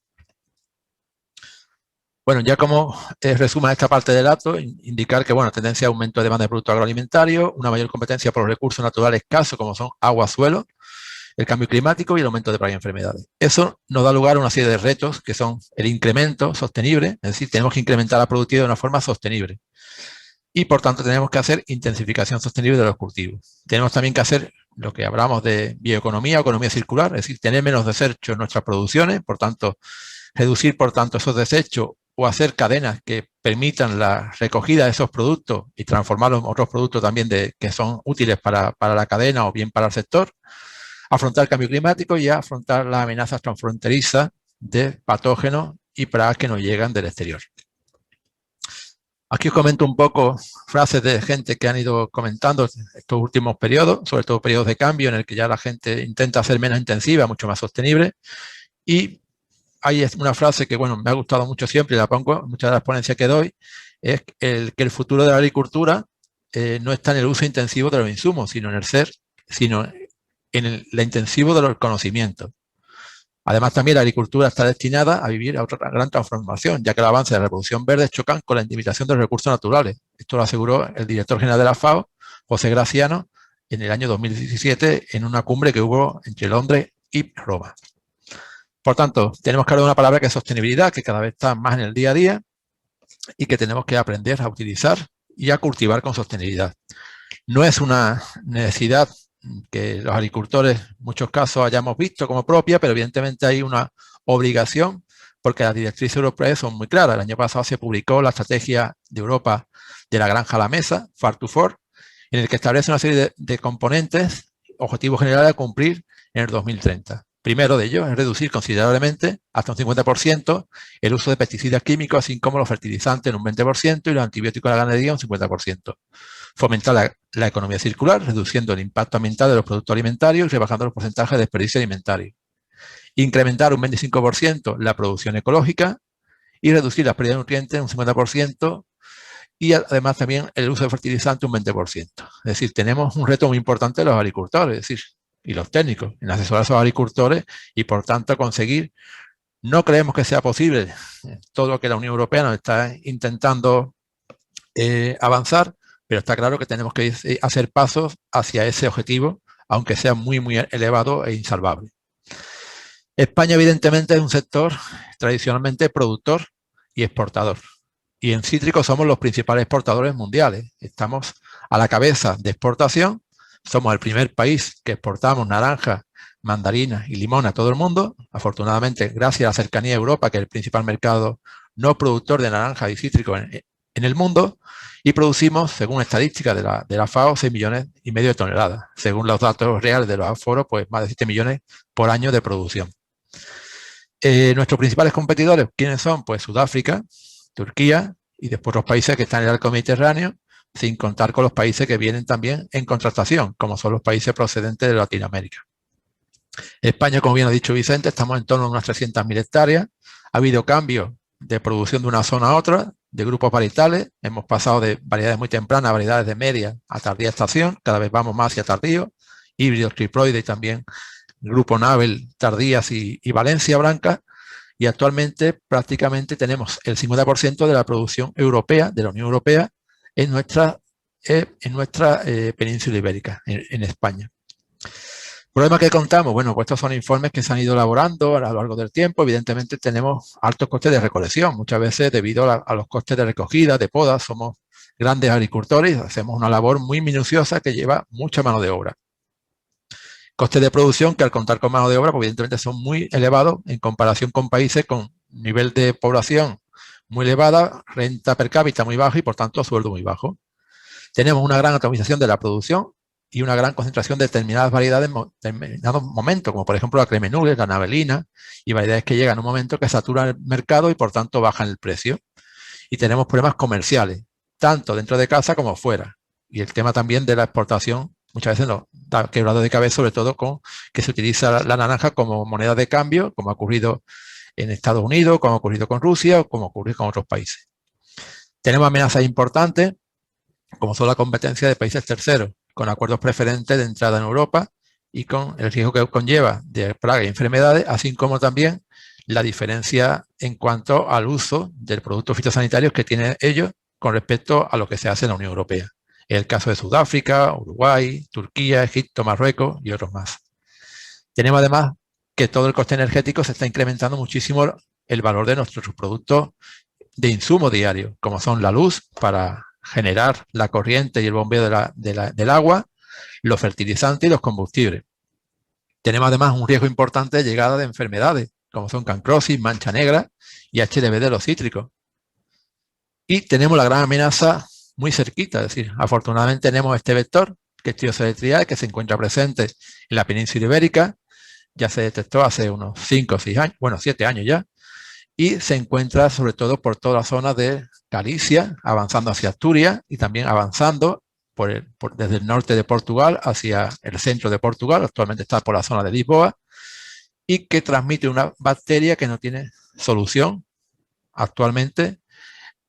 Bueno, ya como resumen esta parte del dato, indicar que, bueno, tendencia a aumento de demanda de productos agroalimentarios, una mayor competencia por los recursos naturales escasos como son agua, suelo, el cambio climático y el aumento de plagas y enfermedades. Eso nos da lugar a una serie de retos que son el incremento sostenible, es decir, tenemos que incrementar la productividad de una forma sostenible. y por tanto tenemos que hacer intensificación sostenible de los cultivos. Tenemos también que hacer lo que hablamos de bioeconomía o economía circular, es decir, tener menos desechos en nuestras producciones, por tanto, reducir por tanto esos desechos o hacer cadenas que permitan la recogida de esos productos y transformarlos en otros productos también que son útiles para la cadena o bien para el sector, afrontar el cambio climático y afrontar las amenazas transfronterizas de patógenos y plagas que nos llegan del exterior. Aquí os comento un poco frases de gente que han ido comentando estos últimos periodos, sobre todo periodos de cambio en el que ya la gente intenta hacer menos intensiva, mucho más sostenible. Y hay una frase que, bueno, me ha gustado mucho siempre y la pongo en muchas de las ponencias que doy, es que el futuro de la agricultura no está en el uso intensivo de los insumos, sino en el intensivo de los conocimientos. Además, también la agricultura está destinada a vivir a otra gran transformación, ya que el avance de la revolución verde chocan con la limitación de los recursos naturales. Esto lo aseguró el director general de la FAO, José Graciano, en el año 2017, en una cumbre que hubo entre Londres y Roma. Por tanto, tenemos que hablar de una palabra que es sostenibilidad, que cada vez está más en el día a día y que tenemos que aprender a utilizar y a cultivar con sostenibilidad. No es una necesidad que los agricultores en muchos casos hayamos visto como propia, pero evidentemente hay una obligación porque las directrices europeas son muy claras. El año pasado se publicó la estrategia de Europa de la granja a la mesa, Farm to Fork, en el que establece una serie de componentes, objetivos generales a cumplir en el 2030. Primero de ellos es reducir considerablemente, hasta un 50%, el uso de pesticidas químicos, así como los fertilizantes en un 20% y los antibióticos en la ganadería un 50%. Fomentar la economía circular, reduciendo el impacto ambiental de los productos alimentarios y rebajando los porcentajes de desperdicio alimentario. Incrementar un 25% la producción ecológica y reducir las pérdidas de nutrientes un 50% y además también el uso de fertilizantes un 20%. Es decir, tenemos un reto muy importante de los agricultores, es decir, y los técnicos, en asesorar a esos agricultores y por tanto conseguir, no creemos que sea posible todo lo que la Unión Europea nos está intentando avanzar, pero está claro que tenemos que hacer pasos hacia ese objetivo, aunque sea muy, muy elevado e insalvable. España, evidentemente, es un sector tradicionalmente productor y exportador. Y en cítricos somos los principales exportadores mundiales. Estamos a la cabeza de exportación. Somos el primer país que exportamos naranja, mandarina y limón a todo el mundo. Afortunadamente, gracias a la cercanía a Europa, que es el principal mercado no productor de naranja y cítricos en el mundo, y producimos, según estadísticas de la FAO, 6,5 millones de toneladas. Según los datos reales de los aforos, pues más de 7 millones por año de producción. Nuestros principales competidores, ¿quiénes son? Pues Sudáfrica, Turquía y después los países que están en el arco mediterráneo, sin contar con los países que vienen también en contratación, como son los países procedentes de Latinoamérica. España, como bien ha dicho Vicente, estamos en torno a unas 300.000 hectáreas. Ha habido cambios de producción de una zona a otra, de grupos varietales. Hemos pasado de variedades muy tempranas a variedades de media a tardía estación. Cada vez vamos más hacia tardío. Híbridos, triploides y también grupo Navel, tardías y Valencia Blanca. Y actualmente prácticamente tenemos el 50% de la producción europea, de la Unión Europea, en nuestra península ibérica, en España. ¿Problema que contamos? Bueno, pues estos son informes que se han ido elaborando a lo largo del tiempo. Evidentemente tenemos altos costes de recolección, muchas veces debido a los costes de recogida, de poda. Somos grandes agricultores y hacemos una labor muy minuciosa que lleva mucha mano de obra. Costes de producción que al contar con mano de obra, pues evidentemente son muy elevados en comparación con países con nivel de población muy elevada, renta per cápita muy baja y por tanto sueldo muy bajo. Tenemos una gran atomización de la producción y una gran concentración de determinadas variedades en determinados momentos, como por ejemplo la cremenules, la navelina y variedades que llegan a un momento que saturan el mercado y por tanto bajan el precio. Y tenemos problemas comerciales, tanto dentro de casa como fuera. Y el tema también de la exportación muchas veces nos da quebrado de cabeza, sobre todo con que se utiliza la naranja como moneda de cambio, como ha ocurrido en Estados Unidos, como ha ocurrido con Rusia o como ocurre con otros países. Tenemos amenazas importantes, como son la competencia de países terceros, con acuerdos preferentes de entrada en Europa y con el riesgo que conlleva de plagas y enfermedades, así como también la diferencia en cuanto al uso del productos fitosanitarios que tienen ellos con respecto a lo que se hace en la Unión Europea. Es el caso de Sudáfrica, Uruguay, Turquía, Egipto, Marruecos y otros más. Tenemos además que todo el coste energético se está incrementando muchísimo el valor de nuestros productos de insumo diario, como son la luz para generar la corriente y el bombeo del agua, los fertilizantes y los combustibles. Tenemos además un riesgo importante de llegada de enfermedades, como son cancrosis, mancha negra y HLB de los cítricos. Y tenemos la gran amenaza muy cerquita, es decir, afortunadamente tenemos este vector, que es Trioceles triae, que se encuentra presente en la península ibérica, ya se detectó hace unos 5 o 6 años, bueno, 7 años ya, y se encuentra sobre todo por toda la zona de Galicia, avanzando hacia Asturias y también avanzando desde el norte de Portugal hacia el centro de Portugal, actualmente está por la zona de Lisboa, y que transmite una bacteria que no tiene solución actualmente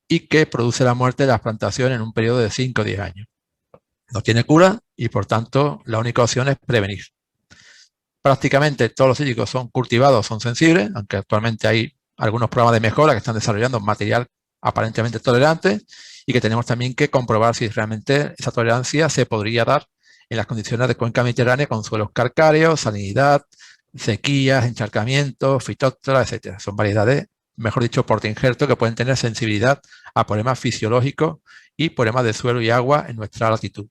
y que produce la muerte de las plantaciones en un periodo de 5 o 10 años. No tiene cura y, por tanto, la única opción es prevenir. Prácticamente todos los cítricos son cultivados, son sensibles, aunque actualmente hay algunos programas de mejora que están desarrollando material aparentemente tolerante y que tenemos también que comprobar si realmente esa tolerancia se podría dar en las condiciones de cuenca mediterránea con suelos calcáreos, salinidad, sequías, encharcamientos, fitóptora, etc. Son variedades, mejor dicho, portainjerto, que pueden tener sensibilidad a problemas fisiológicos y problemas de suelo y agua en nuestra latitud.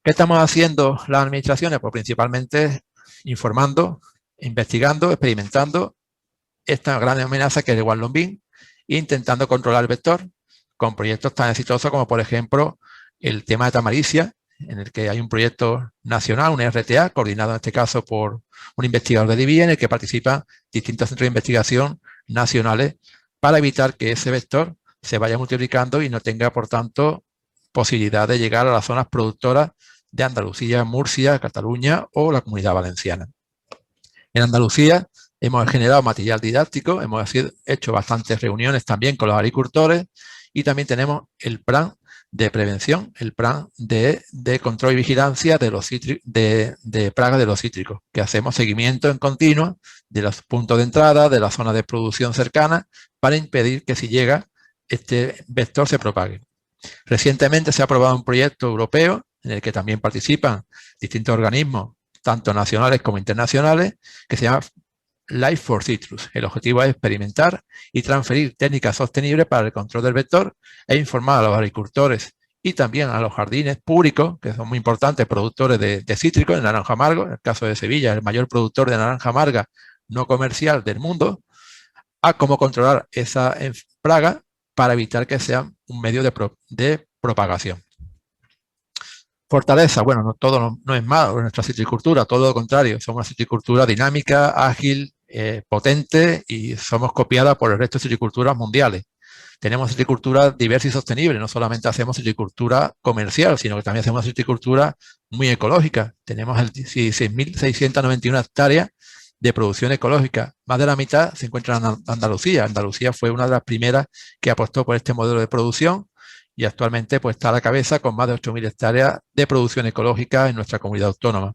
¿Qué estamos haciendo las administraciones? Pues principalmente informando, investigando, experimentando esta gran amenaza que es el guanlombín e intentando controlar el vector con proyectos tan exitosos como, por ejemplo, el tema de Tamaricia, en el que hay un proyecto nacional, un RTA, coordinado en este caso por un investigador de IBI, en el que participan distintos centros de investigación nacionales para evitar que ese vector se vaya multiplicando y no tenga, por tanto, posibilidad de llegar a las zonas productoras de Andalucía, Murcia, Cataluña o la Comunidad Valenciana. En Andalucía hemos generado material didáctico, hemos hecho bastantes reuniones también con los agricultores y también tenemos el plan de prevención, el plan de control y vigilancia de plagas de los cítricos, que hacemos seguimiento en continuo de los puntos de entrada, de la zona de producción cercana, para impedir que si llega este vector se propague. Recientemente se ha aprobado un proyecto europeo en el que también participan distintos organismos, tanto nacionales como internacionales, que se llama Life for Citrus. El objetivo es experimentar y transferir técnicas sostenibles para el control del vector e informar a los agricultores y también a los jardines públicos, que son muy importantes productores de cítricos, de naranja amargo, en el caso de Sevilla, el mayor productor de naranja amarga no comercial del mundo, a cómo controlar esa plaga para evitar que sea un medio de propagación. Fortaleza, bueno, no todo no es malo en nuestra citricultura, todo lo contrario, somos una citricultura dinámica, ágil, potente y somos copiadas por el resto de citriculturas mundiales. Tenemos citricultura diversa y sostenible, no solamente hacemos citricultura comercial, sino que también hacemos citricultura muy ecológica. Tenemos 16.691 hectáreas de producción ecológica, más de la mitad se encuentra en Andalucía. Andalucía fue una de las primeras que apostó por este modelo de producción y actualmente pues, está a la cabeza con más de 8.000 hectáreas de producción ecológica en nuestra comunidad autónoma.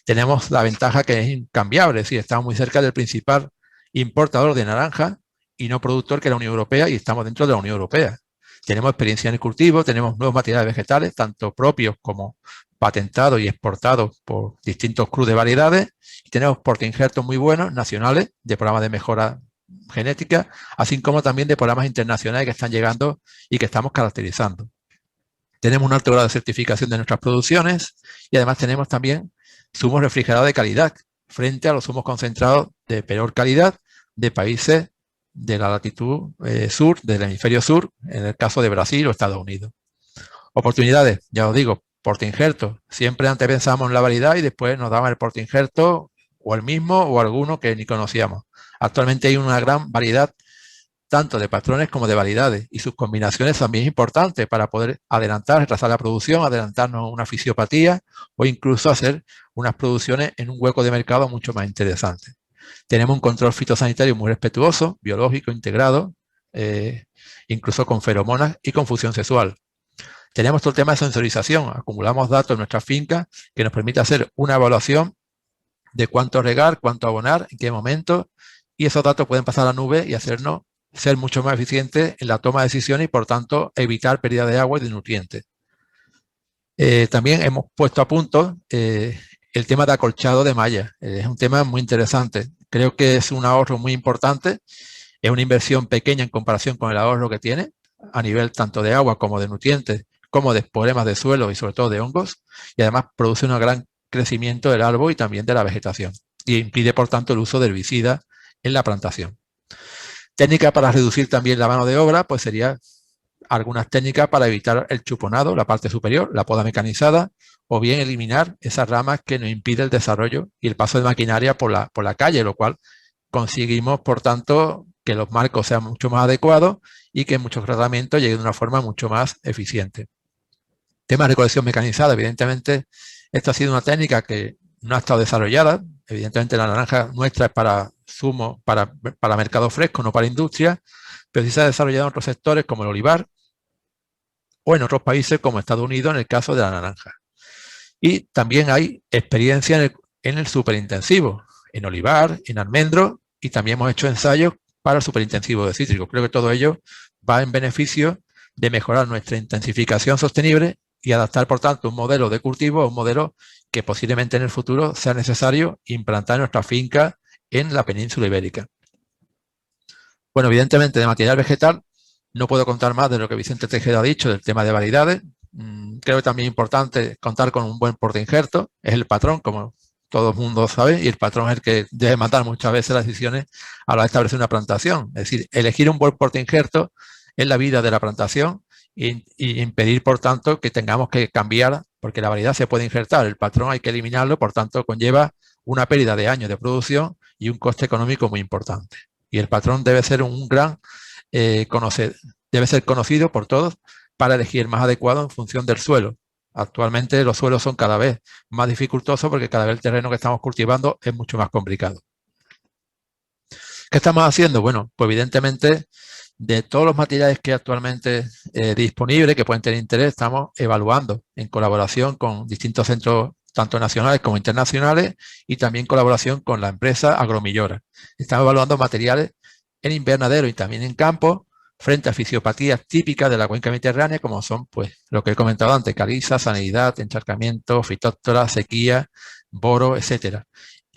Tenemos la ventaja que es incambiable, es decir, estamos muy cerca del principal importador de naranja y no productor que es la Unión Europea y estamos dentro de la Unión Europea. Tenemos experiencia en el cultivo, tenemos nuevos materiales vegetales, tanto propios como patentados y exportados por distintos clubes de variedades y tenemos portainjertos muy buenos, nacionales, de programas de mejora genética, así como también de programas internacionales que están llegando y que estamos caracterizando. Tenemos un alto grado de certificación de nuestras producciones y además tenemos también zumos refrigerados de calidad frente a los zumos concentrados de peor calidad de países de la latitud sur, del hemisferio sur, en el caso de Brasil o Estados Unidos. Oportunidades, ya os digo, portainjertos. Siempre antes pensábamos en la variedad y después nos daban el portainjerto o el mismo o alguno que ni conocíamos. Actualmente hay una gran variedad tanto de patrones como de variedades y sus combinaciones también importantes para poder adelantar, retrasar la producción, adelantarnos una fisiopatía o incluso hacer unas producciones en un hueco de mercado mucho más interesante. Tenemos un control fitosanitario muy respetuoso, biológico, integrado, incluso con feromonas y con fusión sexual. Tenemos todo el tema de sensorización, acumulamos datos en nuestras fincas que nos permite hacer una evaluación de cuánto regar, cuánto abonar, en qué momento, y esos datos pueden pasar a la nube y hacernos ser mucho más eficientes en la toma de decisiones y, por tanto, evitar pérdida de agua y de nutrientes. También hemos puesto a punto el tema de acolchado de malla. Es un tema muy interesante. Creo que es un ahorro muy importante. Es una inversión pequeña en comparación con el ahorro que tiene. a nivel tanto de agua como de nutrientes, como de problemas de suelo y sobre todo de hongos, y además produce un gran crecimiento del árbol y también de la vegetación, y impide por tanto el uso de herbicidas en la plantación. Técnica para reducir también la mano de obra, pues sería algunas técnicas para evitar el chuponado, la parte superior, la poda mecanizada, o bien eliminar esas ramas que nos impiden el desarrollo y el paso de maquinaria por la calle, lo cual conseguimos, por tanto, que los marcos sean mucho más adecuados y que muchos tratamientos lleguen de una forma mucho más eficiente. Tema de recolección mecanizada, evidentemente, esta ha sido una técnica que no ha estado desarrollada. Evidentemente, la naranja nuestra es para zumo, para mercado fresco, no para industria, pero sí se ha desarrollado en otros sectores como el olivar o en otros países como Estados Unidos en el caso de la naranja. Y también hay experiencia en el superintensivo, en olivar, en almendro, y también hemos hecho ensayos para el superintensivo de cítricos. Creo que todo ello va en beneficio de mejorar nuestra intensificación sostenible y adaptar, por tanto, un modelo de cultivo a un modelo que posiblemente en el futuro sea necesario implantar en nuestra finca en la península ibérica. Bueno, evidentemente de material vegetal no puedo contar más de lo que Vicente Tejeda ha dicho del tema de variedades. Creo que también es importante contar con un buen portainjerto. Es el patrón, como todo el mundo sabe, y el patrón es el que debe mandar muchas veces las decisiones a la hora de establecer una plantación. Es decir, elegir un buen portainjerto en la vida de la plantación y impedir, por tanto, que tengamos que cambiar, porque la variedad se puede injertar, el patrón hay que eliminarlo, por tanto, conlleva una pérdida de años de producción y un coste económico muy importante. Y el patrón debe ser un gran debe ser conocido por todos para elegir el más adecuado en función del suelo. Actualmente los suelos son cada vez más dificultosos porque cada vez el terreno que estamos cultivando es mucho más complicado. ¿Qué estamos haciendo? Bueno, pues evidentemente de todos los materiales que actualmente disponibles, que pueden tener interés, estamos evaluando en colaboración con distintos centros, tanto nacionales como internacionales, y también colaboración con la empresa Agromillora. Estamos evaluando materiales en invernadero y también en campo, frente a fisiopatías típicas de la cuenca mediterránea, como son, pues, lo que he comentado antes, caliza, salinidad, encharcamiento, fitóptora, sequía, boro, etcétera,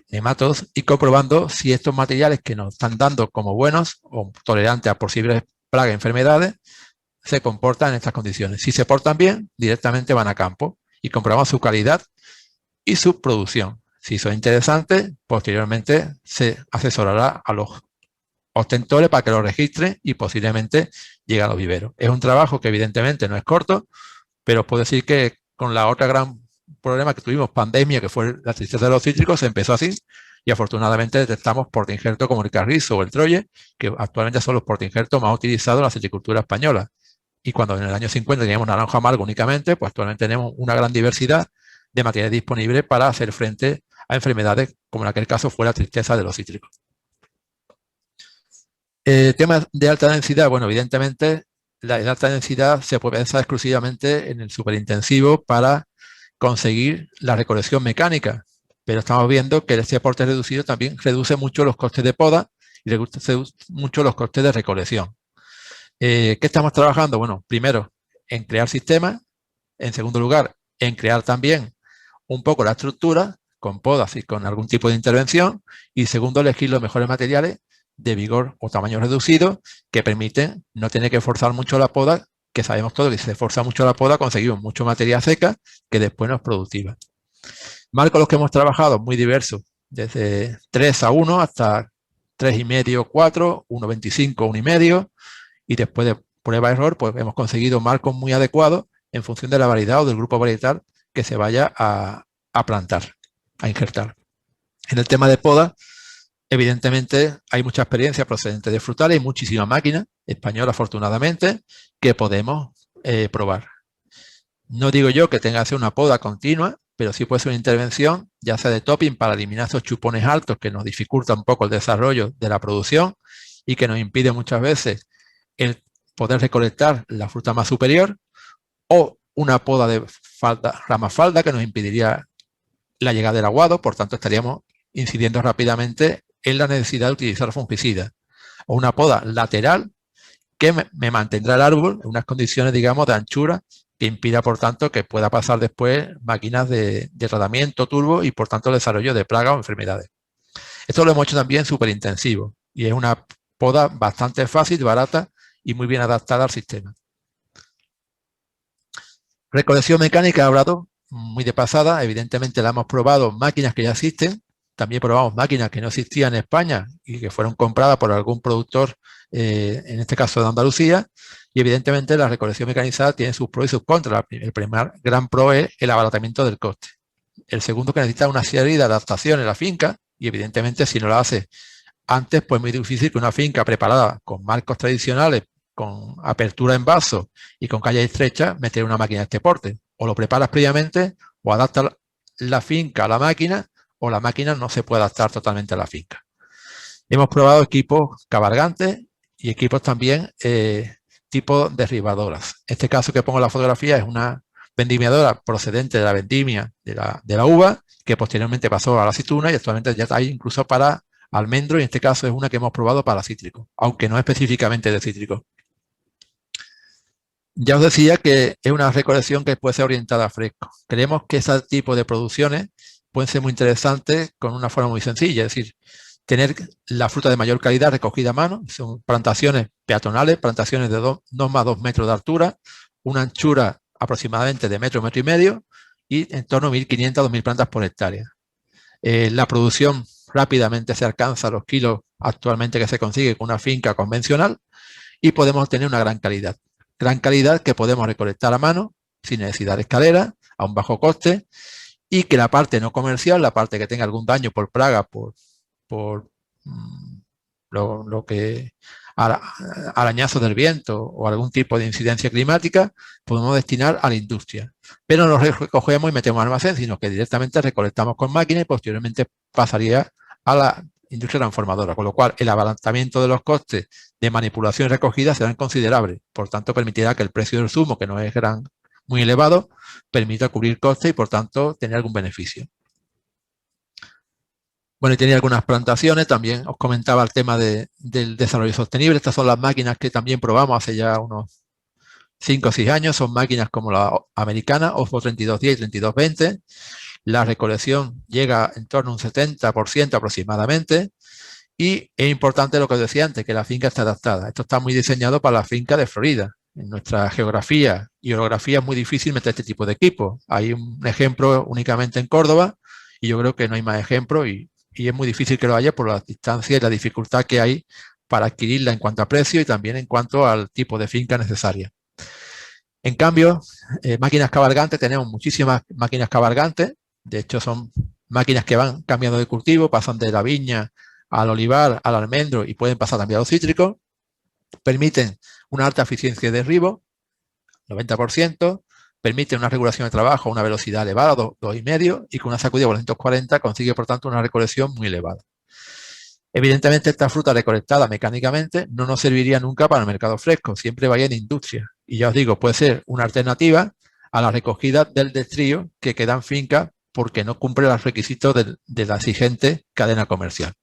nematodos, y comprobando si estos materiales que nos están dando como buenos o tolerantes a posibles plagas y enfermedades se comportan en estas condiciones. Si se portan bien, directamente van a campo y comprobamos su calidad y su producción. Si son interesantes, posteriormente se asesorará a los ostentores para que lo registren y posiblemente llegue a los viveros. Es un trabajo que evidentemente no es corto, pero os puedo decir que con la otra gran problema que tuvimos, pandemia, que fue la tristeza de los cítricos, se empezó así y afortunadamente detectamos portainjertos como el carrizo o el troye, que actualmente son los portainjertos más utilizados en la citricultura española. Y cuando en el año 50 teníamos naranjo amargo únicamente, pues actualmente tenemos una gran diversidad de materiales disponibles para hacer frente a enfermedades como en aquel caso fue la tristeza de los cítricos. Temas de alta densidad, bueno, evidentemente la alta densidad se puede pensar exclusivamente en el superintensivo para conseguir la recolección mecánica, pero estamos viendo que este aporte reducido también reduce mucho los costes de poda y reduce mucho los costes de recolección. ¿Qué estamos trabajando? Bueno, primero, en crear sistemas, en segundo lugar, en crear también un poco la estructura con podas y con algún tipo de intervención, y segundo, elegir los mejores materiales de vigor o tamaño reducido que permiten no tener que forzar mucho la poda, que sabemos todos que si se forza mucho la poda conseguimos mucho materia seca que después no es productiva. Marcos los que hemos trabajado muy diversos, desde 3 a 1 hasta 3,5, 4, 1,25, 1,5, y después de prueba y error pues hemos conseguido marcos muy adecuados en función de la variedad o del grupo varietal que se vaya a plantar, a injertar. En el tema de poda, evidentemente hay mucha experiencia procedente de frutales y muchísima máquina española, afortunadamente, que podemos probar. No digo yo que tenga que ser una poda continua, pero sí puede ser una intervención, ya sea de topping para eliminar esos chupones altos que nos dificultan un poco el desarrollo de la producción y que nos impide muchas veces el poder recolectar la fruta más superior, o una poda de rama falda que nos impediría la llegada del aguado, por tanto estaríamos incidiendo rápidamente en la necesidad de utilizar fungicidas, o una poda lateral que me mantendrá el árbol en unas condiciones, digamos, de anchura que impida, por tanto, que pueda pasar después máquinas de tratamiento turbo y, por tanto, el desarrollo de plagas o enfermedades. Esto lo hemos hecho también súper intensivo y es una poda bastante fácil, barata y muy bien adaptada al sistema. Recolección mecánica, he hablado muy de pasada, evidentemente la hemos probado máquinas que ya existen, también probamos máquinas que no existían en España y que fueron compradas por algún productor, en este caso de Andalucía, y evidentemente la recolección mecanizada tiene sus pros y sus contras. El primer gran pro es el abaratamiento del coste. El segundo, que necesita una serie de adaptaciones en la finca, y evidentemente si no lo hace antes, pues es muy difícil que una finca preparada con marcos tradicionales, con apertura en vaso y con calle estrecha, meter una máquina de este porte. O lo preparas previamente, o adaptas la finca a la máquina, o la máquina no se puede adaptar totalmente a la finca. Hemos probado equipos cabalgantes y equipos también tipo derribadoras. Este caso que pongo en la fotografía es una vendimiadora procedente de la vendimia de la uva, que posteriormente pasó a la aceituna y actualmente ya hay incluso para almendro, y en este caso es una que hemos probado para cítrico, aunque no específicamente de cítrico. Ya os decía que es una recolección que puede ser orientada a fresco. Creemos que ese tipo de producciones pueden ser muy interesantes con una forma muy sencilla, es decir, tener la fruta de mayor calidad recogida a mano. Son plantaciones peatonales, plantaciones de 2 más 2 metros de altura, una anchura aproximadamente de metro y medio y en torno a 1.500 a 2.000 plantas por hectárea. La producción rápidamente se alcanza los kilos actualmente que se consigue con una finca convencional y podemos tener una gran calidad. Gran calidad que podemos recolectar a mano sin necesidad de escalera, a un bajo coste, y que la parte no comercial, la parte que tenga algún daño por plaga, por lo que arañazos del viento o algún tipo de incidencia climática, podemos destinar a la industria. Pero no lo recogemos y metemos al almacén, sino que directamente recolectamos con máquina y posteriormente pasaría a la industria transformadora, con lo cual el abaratamiento de los costes de manipulación y recogida serán considerables. Por tanto, permitirá que el precio del zumo, que no es muy elevado, permita cubrir costes y por tanto tener algún beneficio. Bueno, y tenía algunas plantaciones, también os comentaba el tema del desarrollo sostenible. Estas son las máquinas que también probamos hace ya unos 5 o 6 años. Son máquinas como la americana, OSPO 3210 y 3220. La recolección llega en torno a un 70% aproximadamente. Y es importante lo que os decía antes, que la finca está adaptada. Esto está muy diseñado para la finca de Florida. En nuestra geografía y orografía es muy difícil meter este tipo de equipo. Hay un ejemplo únicamente en Córdoba y yo creo que no hay más ejemplos y es muy difícil que lo haya por la distancia y la dificultad que hay para adquirirla en cuanto a precio y también en cuanto al tipo de finca necesaria. En cambio, máquinas cabalgantes, tenemos muchísimas máquinas cabalgantes. De hecho, son máquinas que van cambiando de cultivo, pasan de la viña al olivar, al almendro y pueden pasar también a los cítricos. Permiten una alta eficiencia de derribo, 90%. Permite una regulación de trabajo a una velocidad elevada, 2,5, y con una sacudida por 240 consigue, por tanto, una recolección muy elevada. Evidentemente, esta fruta recolectada mecánicamente no nos serviría nunca para el mercado fresco, siempre vaya en industria. Y ya os digo, puede ser una alternativa a la recogida del destrío que queda en finca porque no cumple los requisitos de la exigente cadena comercial.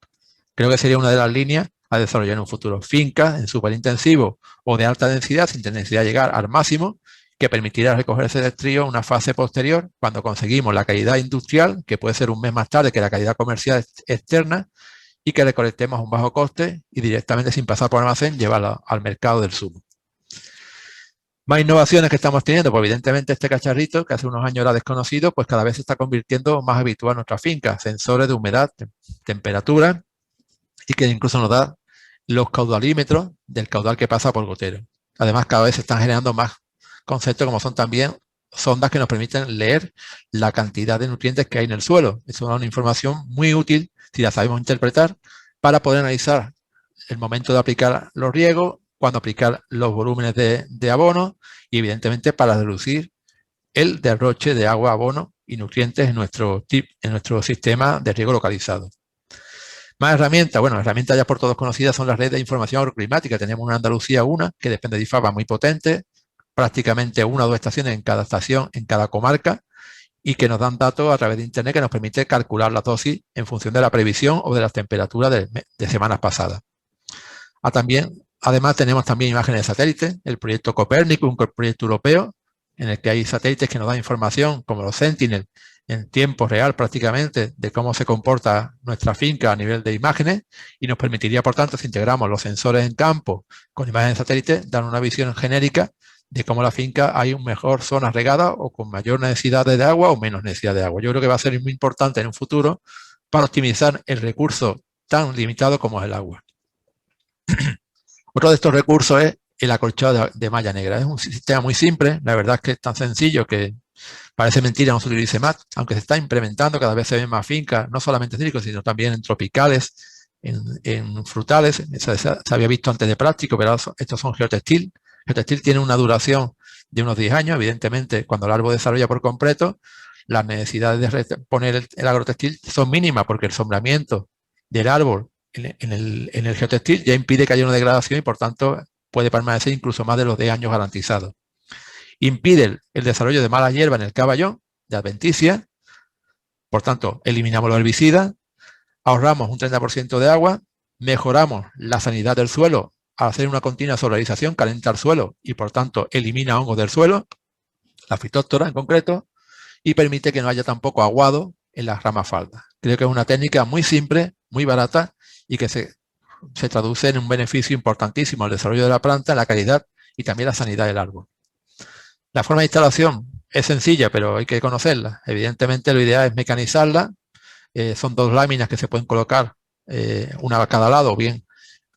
Creo que sería una de las líneas a desarrollar en un futuro. Fincas en superintensivo o de alta densidad sin necesidad de llegar al máximo, que permitirá recoger ese destrío en una fase posterior cuando conseguimos la calidad industrial, que puede ser un mes más tarde que la calidad comercial externa, y que recolectemos a un bajo coste y directamente sin pasar por almacén llevarlo al mercado del zumo. Más innovaciones que estamos teniendo, pues evidentemente este cacharrito, que hace unos años era desconocido, pues cada vez se está convirtiendo más habitual en nuestra finca. Sensores de humedad, temperatura, y que incluso nos da los caudalímetros del caudal que pasa por gotero. Además, cada vez se están generando más conceptos como son también sondas que nos permiten leer la cantidad de nutrientes que hay en el suelo. Eso es una información muy útil si la sabemos interpretar para poder analizar el momento de aplicar los riegos, cuándo aplicar los volúmenes de abono y evidentemente para reducir el derroche de agua, abono y nutrientes en nuestro sistema de riego localizado. Más herramientas, bueno, herramientas ya por todos conocidas son las redes de información agroclimática. Tenemos en Andalucía una que depende de IFABA muy potente, prácticamente 1 o 2 estaciones en cada estación, en cada comarca, y que nos dan datos a través de internet que nos permite calcular la dosis en función de la previsión o de las temperaturas de semanas pasadas. Además tenemos también imágenes de satélite, el proyecto Copérnico, un proyecto europeo en el que hay satélites que nos dan información como los Sentinel en tiempo real prácticamente de cómo se comporta nuestra finca a nivel de imágenes y nos permitiría, por tanto, si integramos los sensores en campo con imágenes de satélite, dar una visión genérica de cómo la finca hay una mejor zona regada o con mayor necesidad de agua o menos necesidad de agua. Yo creo que va a ser muy importante en un futuro para optimizar el recurso tan limitado como es el agua. Otro de estos recursos es el acolchado de malla negra. Es un sistema muy simple, la verdad es que es tan sencillo que parece mentira no se utilice más, aunque se está implementando, cada vez se ven más fincas, no solamente cítricos, sino también en tropicales, en frutales. Se había visto antes de plástico, pero estos son geotextil. Geotextil tiene una duración de unos 10 años. Evidentemente, cuando el árbol desarrolla por completo, las necesidades de poner el agrotextil son mínimas porque el sombramiento del árbol en el geotextil ya impide que haya una degradación y, por tanto, puede permanecer incluso más de los 10 años garantizados. Impide el desarrollo de mala hierba en el caballón de adventicia, por tanto, eliminamos los herbicidas, ahorramos un 30% de agua, mejoramos la sanidad del suelo al hacer una continua solarización, calienta el suelo y, por tanto, elimina hongos del suelo, la fitóptora en concreto, y permite que no haya tampoco aguado en las ramas faldas. Creo que es una técnica muy simple, muy barata y que se traduce en un beneficio importantísimo al desarrollo de la planta, en la calidad y también la sanidad del árbol. La forma de instalación es sencilla, pero hay que conocerla. Evidentemente, lo ideal es mecanizarla. Son 2 láminas que se pueden colocar, una a cada lado, o bien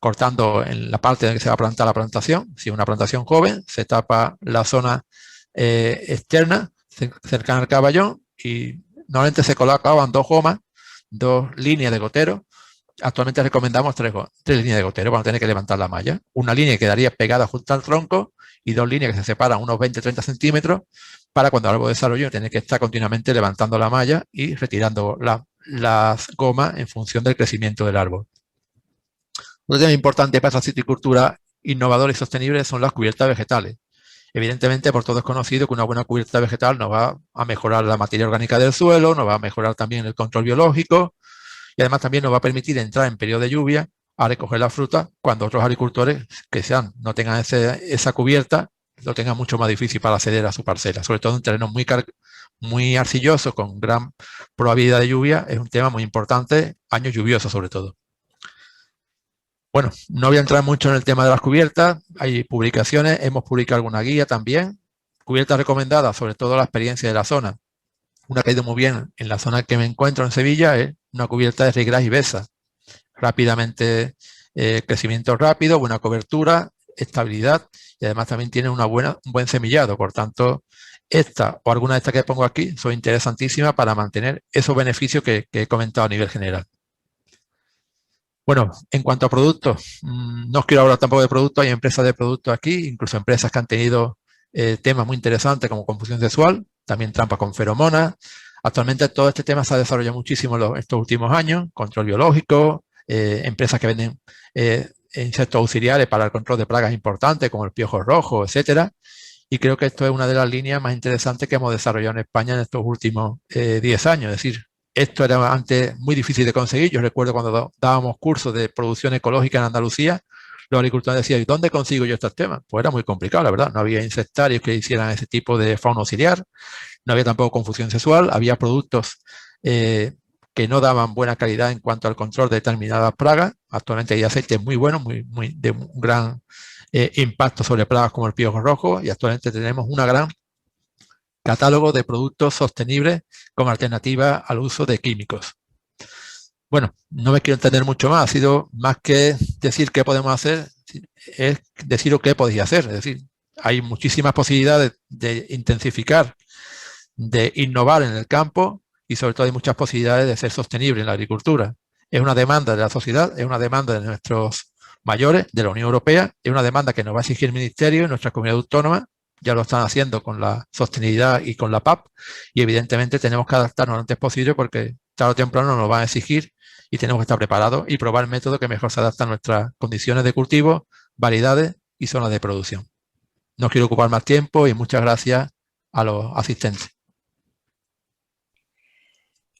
cortando en la parte en que se va a plantar la plantación. Si es una plantación joven, se tapa la zona externa, cercana al caballón, y normalmente se colocaban 2 gomas, 2 líneas de gotero. Actualmente recomendamos 3 líneas de gotero para no tener que levantar la malla. Una línea que quedaría pegada junto al tronco y 2 líneas que se separan unos 20-30 centímetros para cuando el árbol desarrolle tener que estar continuamente levantando la malla y retirando las gomas en función del crecimiento del árbol. Otro tema importante para la citricultura innovadora y sostenible son las cubiertas vegetales. Evidentemente, por todo es conocido que una buena cubierta vegetal nos va a mejorar la materia orgánica del suelo, nos va a mejorar también el control biológico y además también nos va a permitir entrar en periodo de lluvia a recoger la fruta cuando otros agricultores que no tengan esa cubierta lo tengan mucho más difícil para acceder a su parcela, sobre todo en terrenos muy arcillosos con gran probabilidad de lluvia. Es un tema muy importante, años lluviosos sobre todo. Bueno, no voy a entrar mucho en el tema de las cubiertas, hay publicaciones, hemos publicado alguna guía también, cubiertas recomendadas, sobre todo la experiencia de la zona. Una que ha ido muy bien en la zona que me encuentro en Sevilla es una cubierta de Regras y Besa. Rápidamente, crecimiento rápido, buena cobertura, estabilidad y además también tiene un buen semillado. Por tanto, esta o alguna de estas que pongo aquí son interesantísimas para mantener esos beneficios que he comentado a nivel general. Bueno, en cuanto a productos, no os quiero hablar tampoco de productos, hay empresas de productos aquí, incluso empresas que han tenido temas muy interesantes como confusión sexual, también trampas con feromonas. Actualmente todo este tema se ha desarrollado muchísimo en estos últimos años, control biológico, empresas que venden insectos auxiliares para el control de plagas importantes como el piojo rojo, etcétera. Y creo que esto es una de las líneas más interesantes que hemos desarrollado en España en estos últimos 10 años. Es decir, esto era antes muy difícil de conseguir. Yo recuerdo cuando dábamos cursos de producción ecológica en Andalucía, los agricultores decían, ¿y dónde consigo yo estos temas? Pues era muy complicado, la verdad. No había insectarios que hicieran ese tipo de fauna auxiliar, no había tampoco confusión sexual, había productos que no daban buena calidad en cuanto al control de determinadas plagas. Actualmente hay aceites muy buenos, de un gran impacto sobre plagas como el piojo rojo, y actualmente tenemos un gran catálogo de productos sostenibles como alternativa al uso de químicos. Bueno, no me quiero entender mucho más, ha sido más que decir qué podemos hacer, es decir qué podéis hacer. Es decir, hay muchísimas posibilidades de intensificar, de innovar en el campo y sobre todo hay muchas posibilidades de ser sostenible en la agricultura. Es una demanda de la sociedad, es una demanda de nuestros mayores, de la Unión Europea, es una demanda que nos va a exigir el Ministerio y nuestra comunidad autónoma. Ya lo están haciendo con la sostenibilidad y con la PAP, y evidentemente tenemos que adaptarnos lo antes posible porque tarde o temprano nos van a exigir y tenemos que estar preparados y probar el método que mejor se adapta a nuestras condiciones de cultivo, variedades y zonas de producción. No quiero ocupar más tiempo y muchas gracias a los asistentes.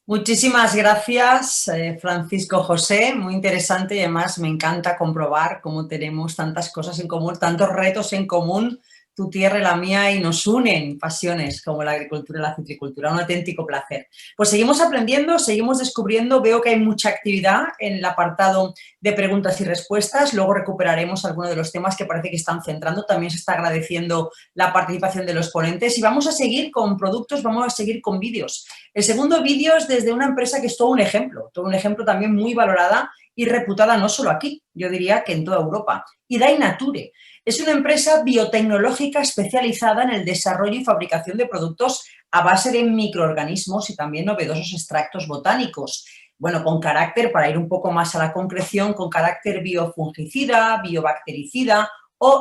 Muchísimas gracias, Francisco José, muy interesante y además me encanta comprobar cómo tenemos tantas cosas en común, tantos retos en común tu tierra y la mía y nos unen pasiones como la agricultura y la citricultura, un auténtico placer. Pues seguimos aprendiendo, seguimos descubriendo, veo que hay mucha actividad en el apartado de preguntas y respuestas, luego recuperaremos algunos de los temas que parece que están centrando, también se está agradeciendo la participación de los ponentes y vamos a seguir con productos, vamos a seguir con vídeos. El segundo vídeo es desde una empresa que es todo un ejemplo también muy valorada y reputada no solo aquí, yo diría que en toda Europa. Idai Nature es una empresa biotecnológica especializada en el desarrollo y fabricación de productos a base de microorganismos y también novedosos extractos botánicos. Bueno, con carácter, para ir un poco más a la concreción, con carácter biofungicida, biobactericida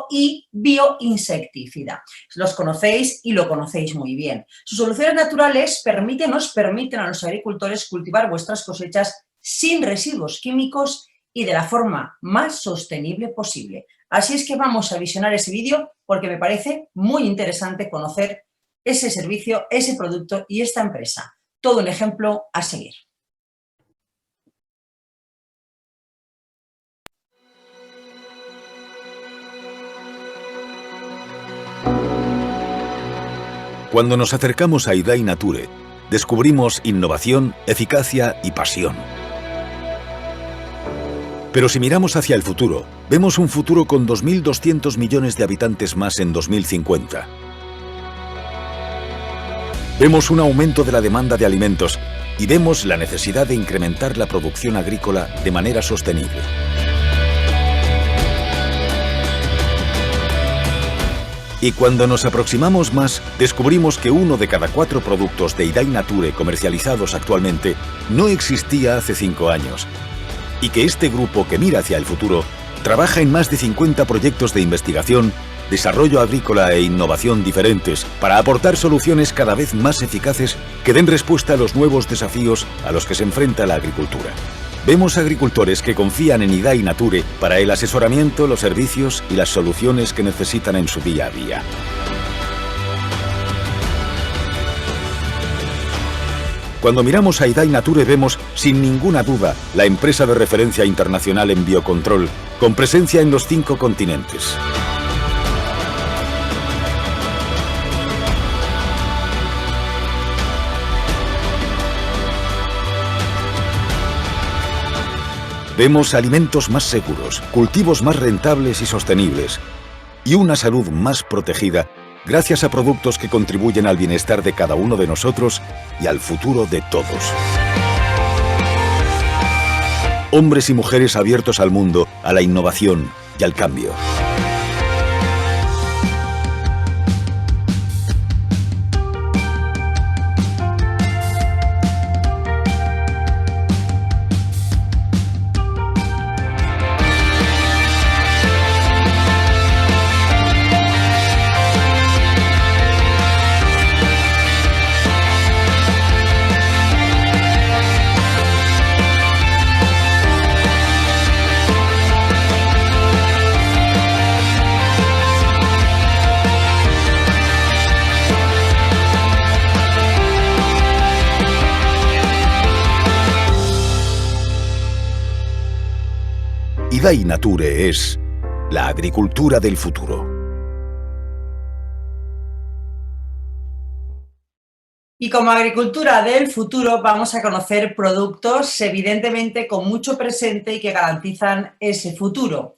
y bioinsecticida. Los conocéis y lo conocéis muy bien. Sus soluciones naturales nos permiten a los agricultores cultivar vuestras cosechas sin residuos químicos y de la forma más sostenible posible. Así es que vamos a visionar ese vídeo porque me parece muy interesante conocer ese servicio, ese producto y esta empresa. Todo un ejemplo a seguir. Cuando nos acercamos a Idai Nature, descubrimos innovación, eficacia y pasión. Pero si miramos hacia el futuro, vemos un futuro con 2.200 millones de habitantes más en 2050. Vemos un aumento de la demanda de alimentos y vemos la necesidad de incrementar la producción agrícola de manera sostenible. Y cuando nos aproximamos más, descubrimos que 1 de cada 4 productos de Idai Nature comercializados actualmente no existía hace 5 años. Y que este grupo que mira hacia el futuro trabaja en más de 50 proyectos de investigación, desarrollo agrícola e innovación diferentes para aportar soluciones cada vez más eficaces que den respuesta a los nuevos desafíos a los que se enfrenta la agricultura. Vemos agricultores que confían en Idai Nature para el asesoramiento, los servicios y las soluciones que necesitan en su día a día. Cuando miramos a Idai Nature vemos, sin ninguna duda, la empresa de referencia internacional en biocontrol, con presencia en los 5 continentes. Vemos alimentos más seguros, cultivos más rentables y sostenibles, y una salud más protegida gracias a productos que contribuyen al bienestar de cada uno de nosotros y al futuro de todos. Hombres y mujeres abiertos al mundo, a la innovación y al cambio. Idai Nature es la agricultura del futuro. Y como agricultura del futuro vamos a conocer productos evidentemente con mucho presente y que garantizan ese futuro.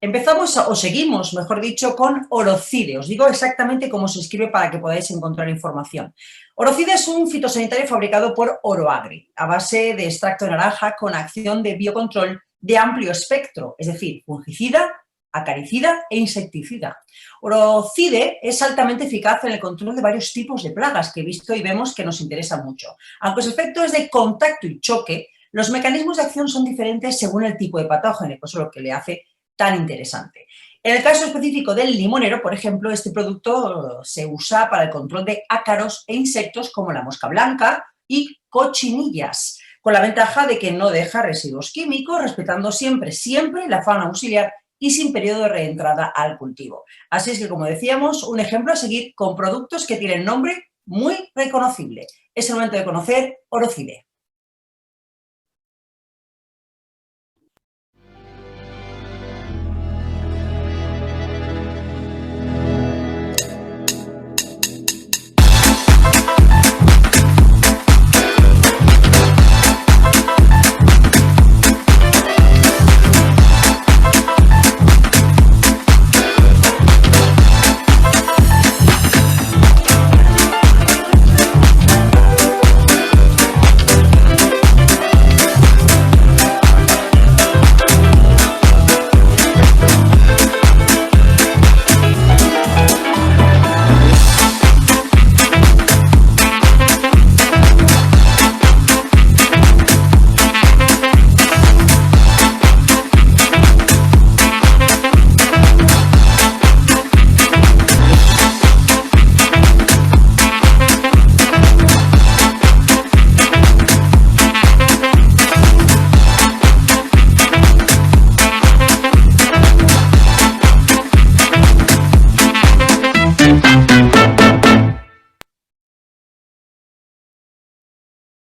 Empezamos, o seguimos, mejor dicho, con Orocide. Os digo exactamente cómo se escribe para que podáis encontrar información. Orocide es un fitosanitario fabricado por Oroagri, a base de extracto de naranja con acción de biocontrol de amplio espectro, es decir, fungicida, acaricida e insecticida. Orocide es altamente eficaz en el control de varios tipos de plagas que he visto y vemos que nos interesan mucho. Aunque su efecto es de contacto y choque, los mecanismos de acción son diferentes según el tipo de patógeno, y eso es lo que le hace tan interesante. En el caso específico del limonero, por ejemplo, este producto se usa para el control de ácaros e insectos como la mosca blanca y cochinillas, con la ventaja de que no deja residuos químicos, respetando siempre la fauna auxiliar y sin periodo de reentrada al cultivo. Así es que, como decíamos, un ejemplo a seguir con productos que tienen nombre muy reconocible. Es el momento de conocer Orocide.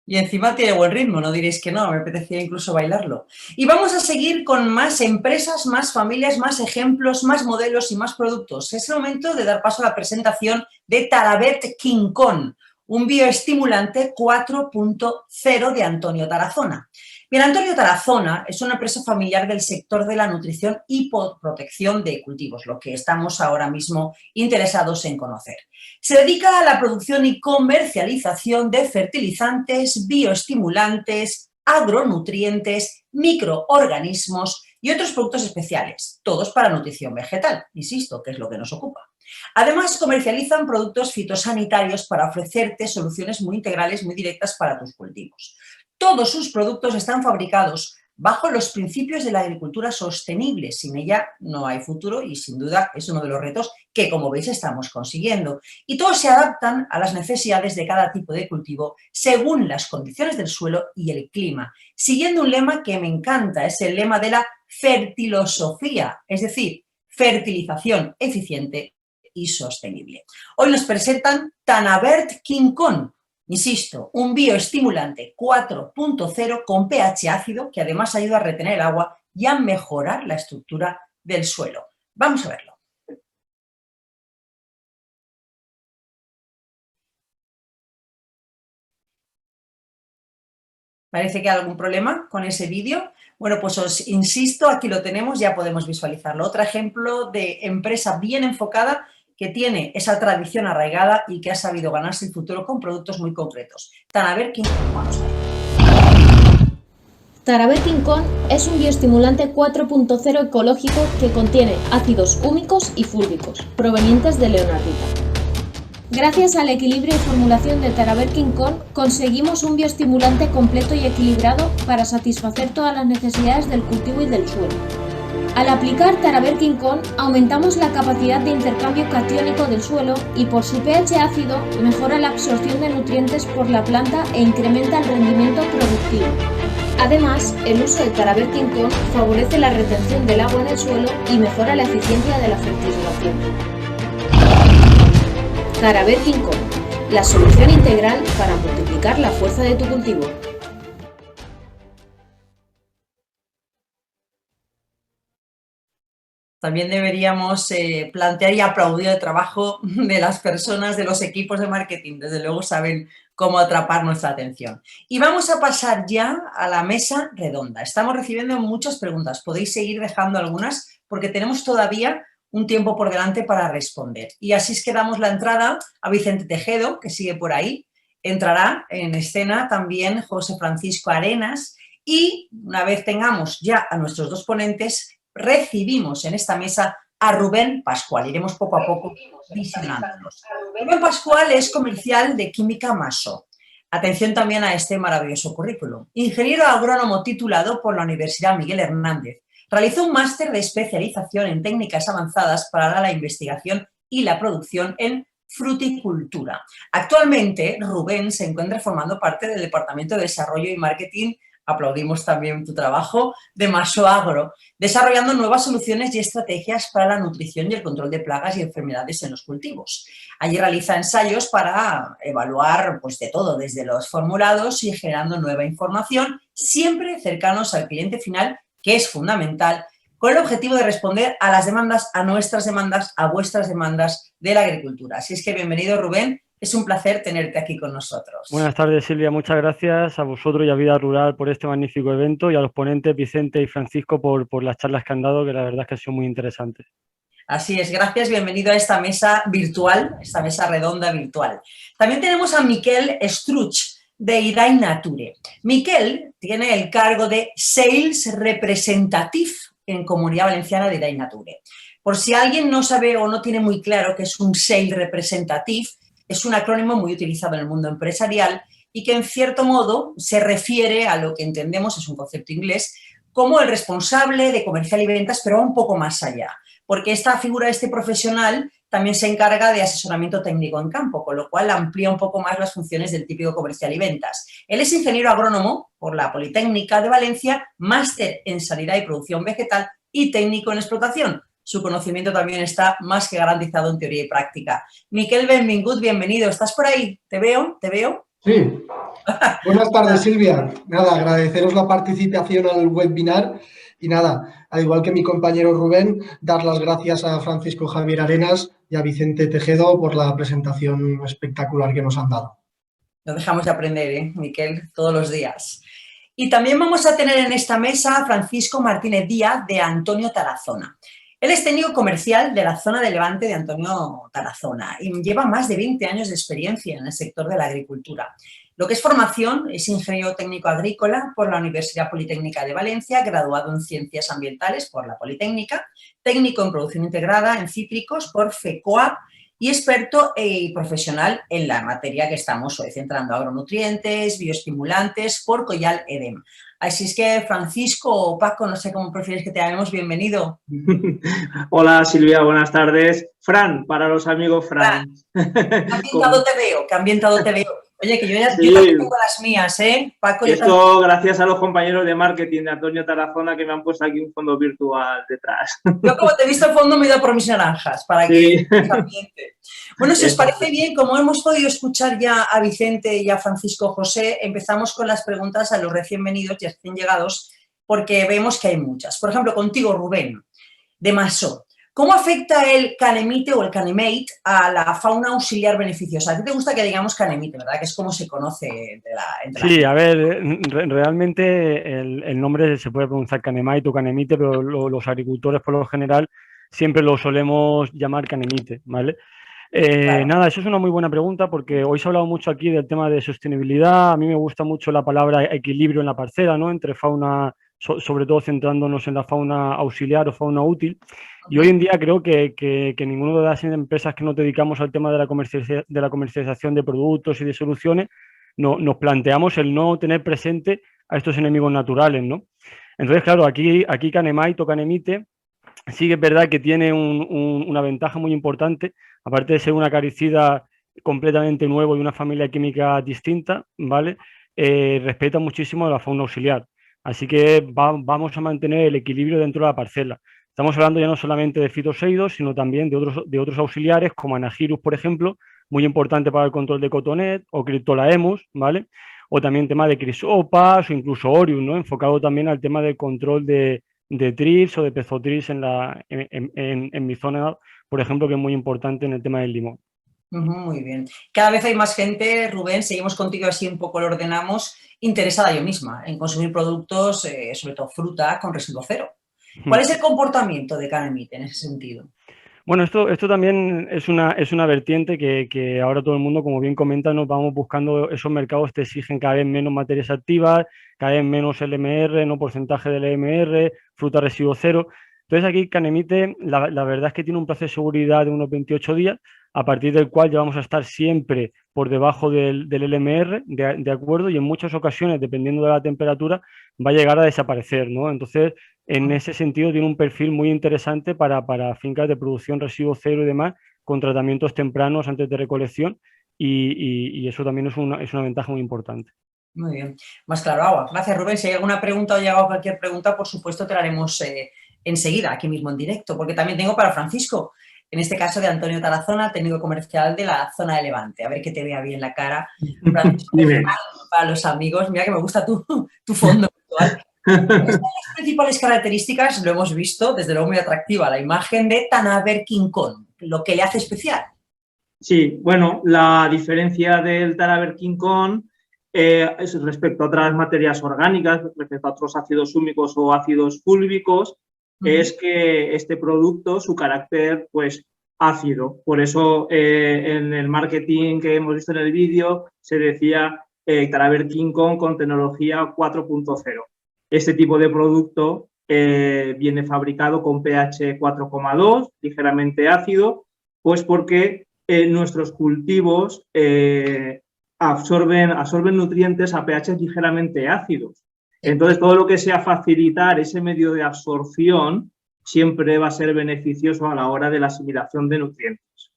Y encima tiene buen ritmo, no diréis que no, me apetecía incluso bailarlo. Y vamos a seguir con más empresas, más familias, más ejemplos, más modelos y más productos. Es el momento de dar paso a la presentación de Tarabert King Kong, un bioestimulante 4.0 de Antonio Tarazona. Bien, Antonio Tarazona es una empresa familiar del sector de la nutrición y protección de cultivos, lo que estamos ahora mismo interesados en conocer. Se dedica a la producción y comercialización de fertilizantes, bioestimulantes, agronutrientes, microorganismos y otros productos especiales, todos para nutrición vegetal, insisto, que es lo que nos ocupa. Además, comercializan productos fitosanitarios para ofrecerte soluciones muy integrales, muy directas para tus cultivos. Todos sus productos están fabricados bajo los principios de la agricultura sostenible. Sin ella no hay futuro y sin duda es uno de los retos que, como veis, estamos consiguiendo. Y todos se adaptan a las necesidades de cada tipo de cultivo según las condiciones del suelo y el clima, siguiendo un lema que me encanta, es el lema de la fertilosofía, es decir, fertilización eficiente y sostenible. Hoy nos presentan Tarabert King Kong. Insisto, un bioestimulante 4.0 con pH ácido que además ayuda a retener el agua y a mejorar la estructura del suelo. Vamos a verlo. Parece que hay algún problema con ese vídeo. Bueno, pues os insisto, aquí lo tenemos, ya podemos visualizarlo. Otro ejemplo de empresa bien enfocada que tiene esa tradición arraigada y que ha sabido ganarse el futuro con productos muy concretos. Tarabert King Kong, vamos a ver. Tarabert King Kong es un bioestimulante 4.0 ecológico que contiene ácidos húmicos y fúlvicos, provenientes de leonardita. Gracias al equilibrio y formulación de Tarabert King Kong, conseguimos un bioestimulante completo y equilibrado para satisfacer todas las necesidades del cultivo y del suelo. Al aplicar Tarabert King Kong, aumentamos la capacidad de intercambio catiónico del suelo y por su pH ácido mejora la absorción de nutrientes por la planta e incrementa el rendimiento productivo. Además, el uso de Tarabert King Kong favorece la retención del agua en el suelo y mejora la eficiencia de la fertilización. Tarabert King Kong, la solución integral para multiplicar la fuerza de tu cultivo. También deberíamos plantear y aplaudir el trabajo de las personas, de los equipos de marketing. Desde luego saben cómo atrapar nuestra atención. Y vamos a pasar ya a la mesa redonda. Estamos recibiendo muchas preguntas. Podéis seguir dejando algunas porque tenemos todavía un tiempo por delante para responder. Y así es que damos la entrada a Vicente Tejedo, que sigue por ahí. Entrará en escena también José Francisco Arenas y una vez tengamos ya a nuestros dos ponentes, recibimos en esta mesa a Rubén Pascual. Iremos poco a poco visionándonos. Rubén Pascual es comercial de Química Maso. Atención también a este maravilloso currículum. Ingeniero agrónomo titulado por la Universidad Miguel Hernández. Realizó un máster de especialización en técnicas avanzadas para la investigación y la producción en fruticultura. Actualmente, Rubén se encuentra formando parte del Departamento de Desarrollo y Marketing, aplaudimos también tu trabajo, de Maso Agro, desarrollando nuevas soluciones y estrategias para la nutrición y el control de plagas y enfermedades en los cultivos. Allí realiza ensayos para evaluar pues, de todo, desde los formulados y generando nueva información, siempre cercanos al cliente final, que es fundamental, con el objetivo de responder a las demandas, a nuestras demandas, a vuestras demandas de la agricultura. Así es que bienvenido, Rubén. Es un placer tenerte aquí con nosotros. Buenas tardes, Silvia. Muchas gracias a vosotros y a Vida Rural por este magnífico evento y a los ponentes Vicente y Francisco por las charlas que han dado, que la verdad es que han sido muy interesantes. Así es, gracias. Bienvenido a esta mesa virtual, esta mesa redonda virtual. También tenemos a Miquel Estruch, de Idai Nature. Miquel tiene el cargo de Sales Representative en Comunidad Valenciana de Idai Nature. Por si alguien no sabe o no tiene muy claro qué es un Sales Representative, es un acrónimo muy utilizado en el mundo empresarial y que en cierto modo se refiere a lo que entendemos, es un concepto inglés, como el responsable de comercial y ventas, pero un poco más allá. Porque esta figura, este profesional, también se encarga de asesoramiento técnico en campo, con lo cual amplía un poco más las funciones del típico comercial y ventas. Él es ingeniero agrónomo por la Politécnica de Valencia, máster en sanidad y producción vegetal y técnico en explotación. Su conocimiento también está más que garantizado en teoría y práctica. Miquel, benvingut, bienvenido. ¿Estás por ahí? ¿Te veo? ¿Te veo? Sí. Buenas tardes, Silvia. Nada, agradeceros la participación al webinar y nada, al igual que mi compañero Rubén, dar las gracias a Francisco Javier Arenas y a Vicente Tejedo por la presentación espectacular que nos han dado. No dejamos de aprender, Miquel, todos los días. Y también vamos a tener en esta mesa a Francisco Martínez Díaz de Antonio Tarazona. Él es técnico comercial de la zona de Levante de Antonio Tarazona y lleva más de 20 años de experiencia en el sector de la agricultura. Lo que es formación es ingeniero técnico agrícola por la Universidad Politécnica de Valencia, graduado en Ciencias Ambientales por la Politécnica, técnico en producción integrada en cítricos por FECOA y experto y profesional en la materia que estamos hoy centrando, agronutrientes, bioestimulantes, por Coyal EDEM. Así es que, Francisco o Paco, no sé cómo prefieres que te llamemos, bienvenido. Hola, Silvia, buenas tardes. Fran, para los amigos Fran. Qué ambientado te veo, qué ambientado te veo. Oye, que yo Sí. también tengo las mías, ¿eh? Paco, yo también. Esto gracias a los compañeros de marketing de Antonio Tarazona que me han puesto aquí un fondo virtual detrás. Yo, como te he visto al fondo, me he ido por mis naranjas, para Sí. que ambiente. Bueno, si os parece bien, como hemos podido escuchar ya a Vicente y a Francisco José, empezamos con las preguntas a los recién venidos y recién llegados, porque vemos que hay muchas. Por ejemplo, contigo, Rubén, de Masó. ¿Cómo afecta el canemite o el canemate a la fauna auxiliar beneficiosa? A ti te gusta que digamos canemite, ¿verdad? Que es como se conoce entre la Sí, a ver, realmente el nombre se puede pronunciar canemite o canemite, pero los agricultores por lo general siempre lo solemos llamar canemite, ¿vale? Claro. Nada, eso es una muy buena pregunta porque hoy se ha hablado mucho aquí del tema de sostenibilidad. A mí me gusta mucho la palabra equilibrio en la parcela, ¿no? Entre fauna, sobre todo centrándonos en la fauna auxiliar o fauna útil. Y hoy en día creo que ninguna de las empresas que nos dedicamos al tema de la comercialización de productos y de soluciones nos planteamos el no tener presente a estos enemigos naturales, ¿no? Entonces, claro, aquí canemite o canemite sí que es verdad que tiene una ventaja muy importante, aparte de ser un acaricida completamente nuevo y una familia química distinta, ¿vale? Respeta muchísimo a la fauna auxiliar. Así que vamos a mantener el equilibrio dentro de la parcela. Estamos hablando ya no solamente de fitoseidos, sino también de otros auxiliares, como Anagyrus, por ejemplo, muy importante para el control de cotonet, o Cryptolaemus, ¿vale? O también tema de crisopas o incluso Orius, ¿no? Enfocado también al tema del control de trips o de pezotrips en mi zona, por ejemplo, que es muy importante en el tema del limón. Muy bien. Cada vez hay más gente, Rubén, seguimos contigo así un poco lo ordenamos, interesada yo misma en consumir productos, sobre todo fruta, con residuo cero. ¿Cuál es el comportamiento de canemite en ese sentido? Bueno, esto también es una vertiente que ahora todo el mundo, como bien comenta, nos vamos buscando esos mercados que exigen cada vez menos materias activas, cada vez menos LMR, no porcentaje del LMR, fruta residuo cero. Entonces aquí canemite, la verdad es que tiene un plazo de seguridad de unos 28 días, a partir del cual ya vamos a estar siempre por debajo del LMR, de acuerdo, y en muchas ocasiones, dependiendo de la temperatura, va a llegar a desaparecer, ¿no? Entonces, en ese sentido tiene un perfil muy interesante para fincas de producción residuo cero y demás, con tratamientos tempranos antes de recolección, y eso también es una ventaja muy importante. Muy bien. Más claro agua. Gracias, Rubén. Si hay alguna pregunta o llegado cualquier pregunta, por supuesto te la haremos enseguida, aquí mismo en directo, porque también tengo para Francisco, en este caso de Antonio Tarazona, técnico comercial de la zona de Levante. A ver que te vea bien la cara. Francisco, para los amigos, mira que me gusta tu fondo virtual. Estas son las principales características, lo hemos visto, desde luego muy atractiva, la imagen de Tanaber King Kong, lo que le hace especial. Sí, bueno, la diferencia del Tanaber King Kong es respecto a otras materias orgánicas, respecto a otros ácidos húmicos o ácidos fúlvicos, es que este producto, su carácter, pues, ácido. Por eso en el marketing que hemos visto en el vídeo se decía Tanaber King Kong con tecnología 4.0. Este tipo de producto viene fabricado con pH 4,2, ligeramente ácido, pues porque nuestros cultivos absorben nutrientes a pH ligeramente ácidos. Entonces, todo lo que sea facilitar ese medio de absorción siempre va a ser beneficioso a la hora de la asimilación de nutrientes.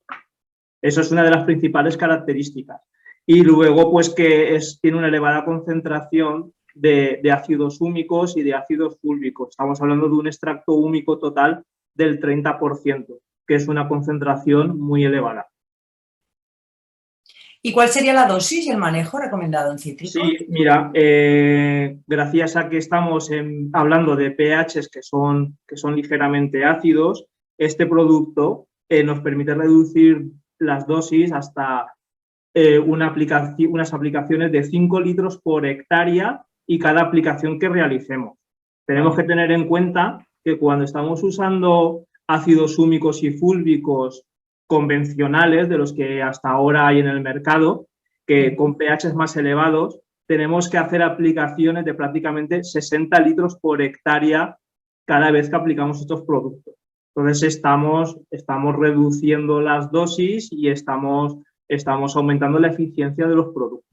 Eso es una de las principales características. Y luego, pues que tiene una elevada concentración de ácidos húmicos y de ácidos fúlvicos. Estamos hablando de un extracto húmico total del 30%, que es una concentración muy elevada. ¿Y cuál sería la dosis y el manejo recomendado en cítricos? Sí, mira, gracias a que estamos hablando de pHs que son ligeramente ácidos, este producto nos permite reducir las dosis hasta unas aplicaciones de 5 litros por hectárea y cada aplicación que realicemos. Tenemos que tener en cuenta que cuando estamos usando ácidos húmicos y fúlbicos convencionales, de los que hasta ahora hay en el mercado, que con pHs más elevados, tenemos que hacer aplicaciones de prácticamente 60 litros por hectárea cada vez que aplicamos estos productos. Entonces, estamos reduciendo las dosis y estamos aumentando la eficiencia de los productos.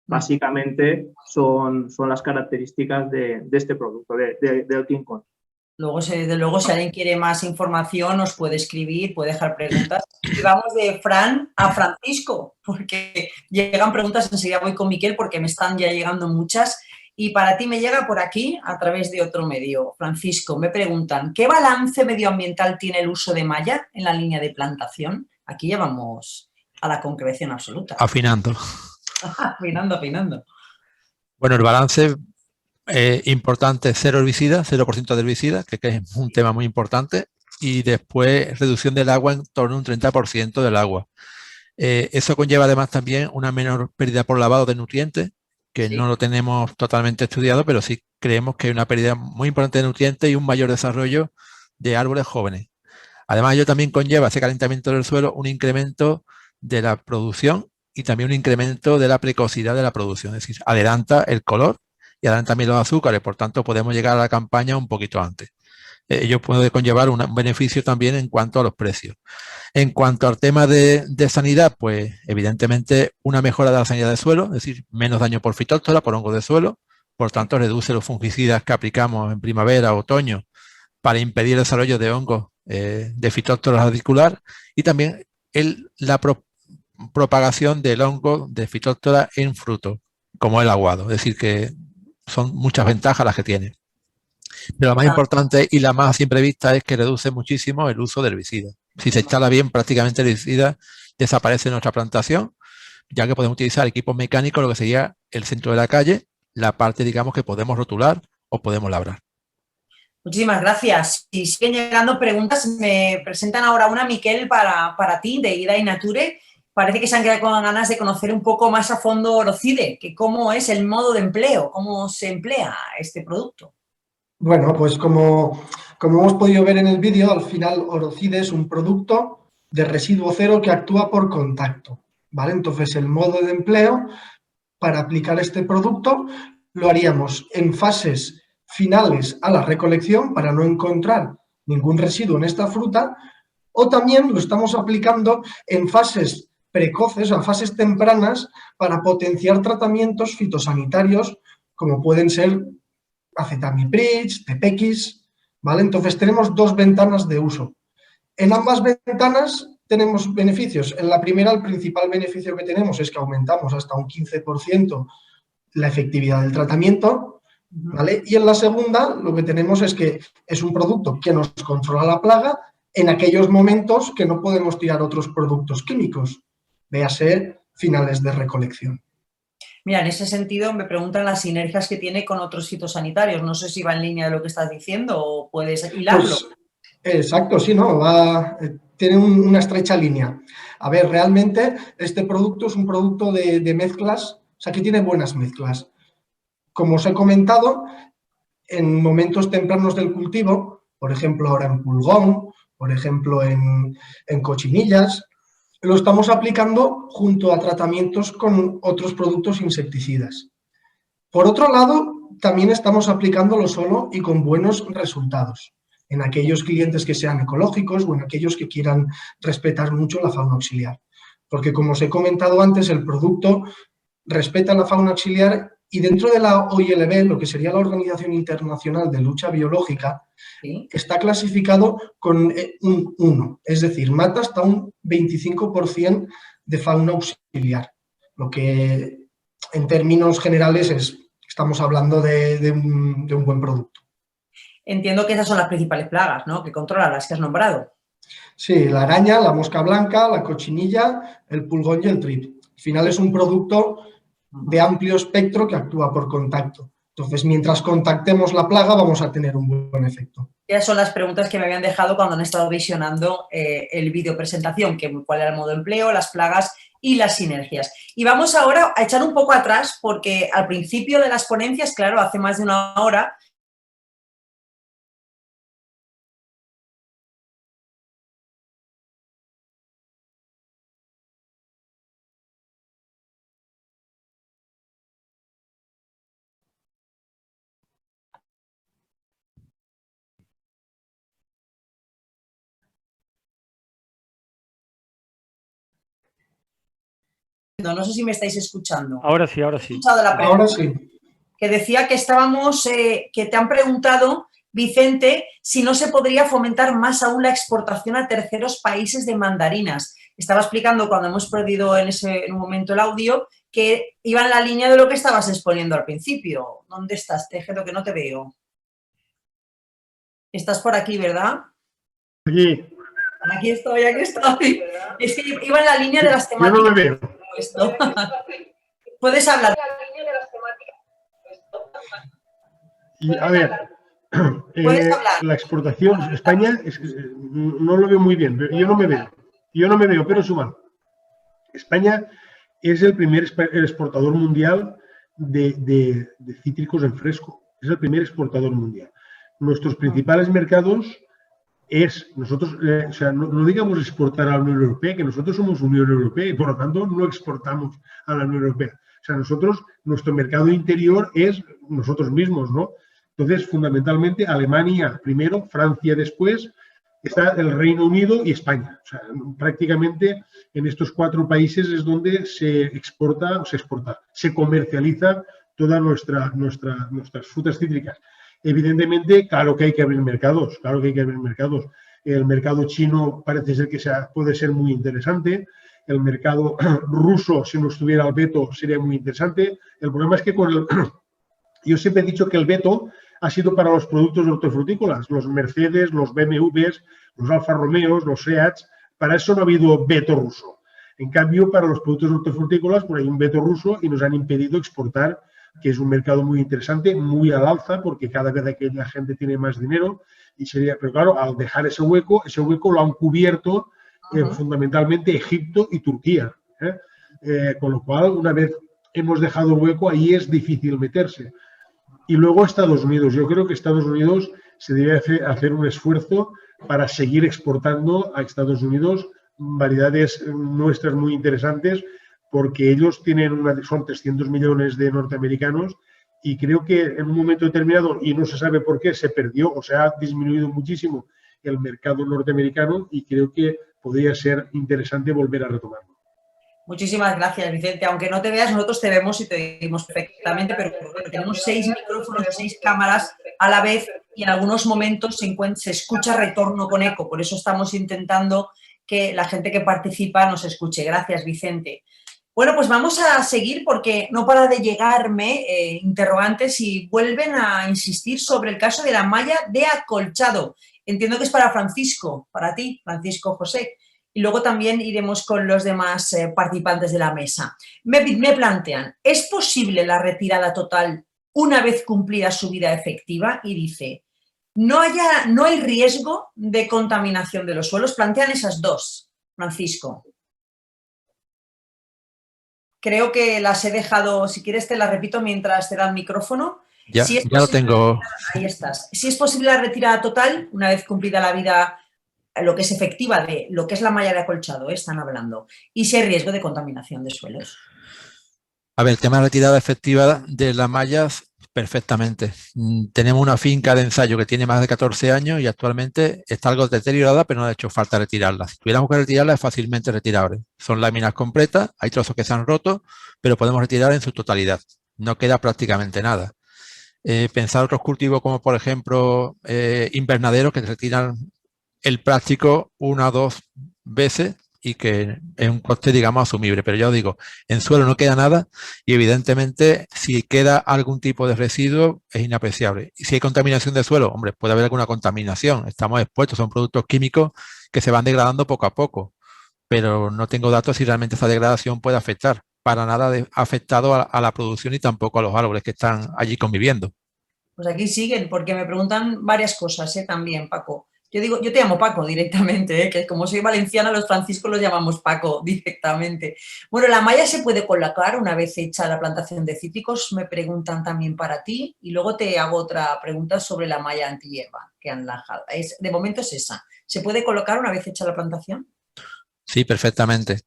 Básicamente, son las características de este producto, del King Kong. Luego, desde luego, si alguien quiere más información, nos puede escribir, puede dejar preguntas. Y vamos de Fran a Francisco, porque llegan preguntas, enseguida voy con Miquel, porque me están ya llegando muchas. Y para ti me llega por aquí, a través de otro medio. Francisco, me preguntan, ¿qué balance medioambiental tiene el uso de malla en la línea de plantación? Aquí ya vamos a la concreción absoluta. Afinando. Afinando. Bueno, el balance importante, 0 herbicidas, 0% de herbicidas, que es un tema muy importante, y después reducción del agua en torno a un 30% del agua. Eso conlleva además también una menor pérdida por lavado de nutrientes, que no lo tenemos totalmente estudiado, pero sí creemos que hay una pérdida muy importante de nutrientes y un mayor desarrollo de árboles jóvenes. Además, ello también conlleva ese calentamiento del suelo, un incremento de la producción y también un incremento de la precocidad de la producción, es decir, adelanta el color y adelanta también los azúcares, por tanto podemos llegar a la campaña un poquito antes. Ello puede conllevar un beneficio también en cuanto a los precios. En cuanto al tema de sanidad, pues evidentemente una mejora de la sanidad del suelo, es decir, menos daño por fitóctora, por hongos de suelo, por tanto reduce los fungicidas que aplicamos en primavera o otoño para impedir el desarrollo de hongos de fitóctora radicular y también la propagación del hongo de fitóctora en fruto, como el aguado, es decir que son muchas ventajas las que tiene. Pero la más importante y la más siempre vista es que reduce muchísimo el uso de herbicidas. Si se instala bien, prácticamente el herbicida desaparece en nuestra plantación, ya que podemos utilizar equipos mecánicos, lo que sería el centro de la calle, la parte, digamos, que podemos rotular o podemos labrar. Muchísimas gracias. Si siguen llegando preguntas, me presentan ahora una, Miquel, para ti, de Idai Nature. Parece que se han quedado con ganas de conocer un poco más a fondo Orocide, que cómo es el modo de empleo, cómo se emplea este producto. Bueno, pues como hemos podido ver en el vídeo, al final Orocide es un producto de residuo cero que actúa por contacto, ¿vale? Entonces, el modo de empleo para aplicar este producto lo haríamos en fases finales a la recolección para no encontrar ningún residuo en esta fruta, o también lo estamos aplicando en fases precoces, a fases tempranas, para potenciar tratamientos fitosanitarios como pueden ser acetamiprid, TPX, ¿vale? Entonces tenemos dos ventanas de uso. En ambas ventanas tenemos beneficios. En la primera, el principal beneficio que tenemos es que aumentamos hasta un 15% la efectividad del tratamiento, ¿vale? Y en la segunda, lo que tenemos es que es un producto que nos controla la plaga en aquellos momentos que no podemos tirar otros productos químicos, véase finales de recolección. Mira, en ese sentido me preguntan las sinergias que tiene con otros fitosanitarios. No sé si va en línea de lo que estás diciendo o puedes hilarlo. Pues, exacto, sí, ¿no? Tiene una estrecha línea. A ver, realmente este producto es un producto de mezclas, o sea, que tiene buenas mezclas. Como os he comentado, en momentos tempranos del cultivo, por ejemplo, ahora en pulgón, por ejemplo, en cochinillas, lo estamos aplicando junto a tratamientos con otros productos insecticidas. Por otro lado, también estamos aplicándolo solo y con buenos resultados en aquellos clientes que sean ecológicos o en aquellos que quieran respetar mucho la fauna auxiliar. Porque, como os he comentado antes, el producto respeta la fauna auxiliar y dentro de la OILB, lo que sería la Organización Internacional de Lucha Biológica, ¿sí?, está clasificado con un 1, es decir, mata hasta un 25% de fauna auxiliar, lo que en términos generales estamos hablando de un buen producto. Entiendo que esas son las principales plagas, ¿no?, que controlan, las que has nombrado. Sí, la araña, la mosca blanca, la cochinilla, el pulgón y el trip. Al final es un producto de amplio espectro que actúa por contacto. Entonces, mientras contactemos la plaga, vamos a tener un buen efecto. Esas son las preguntas que me habían dejado cuando han estado visionando el vídeo presentación, que cuál era el modo de empleo, las plagas y las sinergias. Y vamos ahora a echar un poco atrás, porque al principio de las ponencias, claro, hace más de una hora, no sé si me estáis escuchando. Ahora sí, ahora sí. ¿He escuchado la pregunta? Ahora sí. Que decía que estábamos, que te han preguntado, Vicente, si no se podría fomentar más aún la exportación a terceros países de mandarinas. Estaba explicando cuando hemos perdido en un momento el audio que iba en la línea de lo que estabas exponiendo al principio. ¿Dónde estás, Tejedo? Que no te veo. Estás por aquí, ¿verdad? Aquí. Aquí estoy, aquí estoy. Es que iba en la línea de las temáticas. Yo no me veo. Puedes hablar. Y, a ver, Puedes hablar. la exportación, España, no lo veo muy bien, yo no me veo. Yo no me veo, pero suma. España es el primer exportador mundial de cítricos en fresco. Es el primer exportador mundial. Nuestros principales mercados nosotros, o sea, no digamos exportar a la Unión Europea, que nosotros somos Unión Europea y por lo tanto no exportamos a la Unión Europea. O sea, nuestro mercado interior es nosotros mismos, ¿no? Entonces, fundamentalmente, Alemania primero, Francia después, está el Reino Unido y España. O sea, prácticamente en estos 4 países es donde se comercializa todas nuestras frutas cítricas. Evidentemente, claro que hay que abrir mercados, El mercado chino parece ser que puede ser muy interesante. El mercado ruso, si no estuviera el veto, sería muy interesante. El problema es que yo siempre he dicho que el veto ha sido para los productos hortofrutícolas, los Mercedes, los BMWs, los Alfa Romeos, los Seats. Para eso no ha habido veto ruso. En cambio, para los productos hortofrutícolas, pues hay un veto ruso y nos han impedido exportar, que es un mercado muy interesante, muy al alza, porque cada vez que la gente tiene más dinero. Pero claro, al dejar ese hueco lo han cubierto fundamentalmente Egipto y Turquía. Con lo cual, una vez hemos dejado el hueco, ahí es difícil meterse. Y luego Estados Unidos. Yo creo que Estados Unidos se debe hacer un esfuerzo para seguir exportando a Estados Unidos variedades nuestras muy interesantes, porque ellos son 300 millones de norteamericanos y creo que en un momento determinado, y no se sabe por qué, se perdió o se ha disminuido muchísimo el mercado norteamericano y creo que podría ser interesante volver a retomarlo. Muchísimas gracias, Vicente. Aunque no te veas, nosotros te vemos y te oímos perfectamente, pero tenemos 6 micrófonos, 6 cámaras a la vez y en algunos momentos se escucha retorno con eco. Por eso estamos intentando que la gente que participa nos escuche. Gracias, Vicente. Bueno, pues vamos a seguir porque no para de llegarme interrogantes y vuelven a insistir sobre el caso de la malla de acolchado. Entiendo que es para Francisco, para ti, Francisco José. Y luego también iremos con los demás participantes de la mesa. Me plantean, ¿es posible la retirada total una vez cumplida su vida efectiva? Y dice, no hay riesgo de contaminación de los suelos. Plantean esas dos, Francisco. Creo que las he dejado, si quieres te las repito mientras te da el micrófono. Ya, si es ya lo tengo. Ahí estás. Si es posible la retirada total, una vez cumplida la vida, lo que es efectiva de lo que es la malla de acolchado, están hablando. Y si hay riesgo de contaminación de suelos. A ver, el tema de retirada efectiva de las mallas, perfectamente. Tenemos una finca de ensayo que tiene más de 14 años y actualmente está algo deteriorada, pero no ha hecho falta retirarla. Si tuviéramos que retirarla es fácilmente retirable. Son láminas completas, hay trozos que se han roto, pero podemos retirar en su totalidad. No queda prácticamente nada. Pensar otros cultivos como por ejemplo invernaderos que retiran el plástico 1 o 2 veces y que es un coste, digamos, asumible. Pero ya os digo, en suelo no queda nada y evidentemente si queda algún tipo de residuo es inapreciable. Y si hay contaminación de suelo, hombre, puede haber alguna contaminación. Estamos expuestos, son productos químicos que se van degradando poco a poco. Pero no tengo datos si realmente esa degradación puede afectar. para nada afectado a la producción y tampoco a los árboles que están allí conviviendo. Pues aquí siguen, porque me preguntan varias cosas también, Paco. Yo te llamo Paco directamente, que como soy valenciana, los franciscos los llamamos Paco directamente. Bueno, ¿la malla se puede colocar una vez hecha la plantación de cítricos? Me preguntan también para ti. Y luego te hago otra pregunta sobre la malla antihierba que han lanzado. De momento es esa. ¿Se puede colocar una vez hecha la plantación? Sí, perfectamente.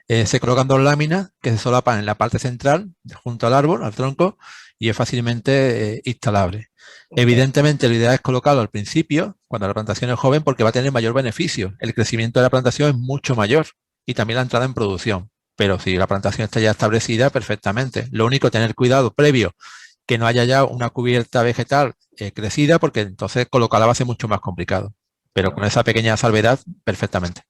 Se colocan 2 láminas que se solapan en la parte central, junto al árbol, al tronco, y es fácilmente instalable. Evidentemente, la idea es colocarlo al principio, cuando la plantación es joven, porque va a tener mayor beneficio. El crecimiento de la plantación es mucho mayor y también la entrada en producción. Pero si la plantación está ya establecida, perfectamente. Lo único, tener cuidado previo, que no haya ya una cubierta vegetal crecida, porque entonces colocarla va a ser mucho más complicado. Pero con esa pequeña salvedad, perfectamente.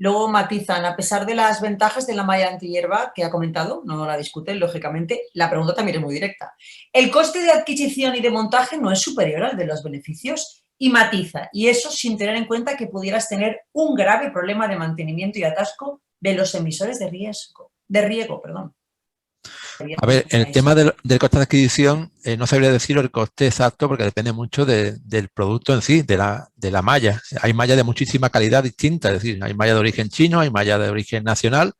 Luego matizan, a pesar de las ventajas de la malla antihierba que ha comentado, no la discuten, lógicamente, la pregunta también es muy directa. El coste de adquisición y de montaje no es superior al de los beneficios y matiza, y eso sin tener en cuenta que pudieras tener un grave problema de mantenimiento y atasco de los emisores de riego. A ver, el tema del coste de adquisición, no sabría decir el coste exacto porque depende mucho del producto en sí, de la malla. Hay malla de muchísima calidad distinta, es decir, hay malla de origen chino, hay malla de origen nacional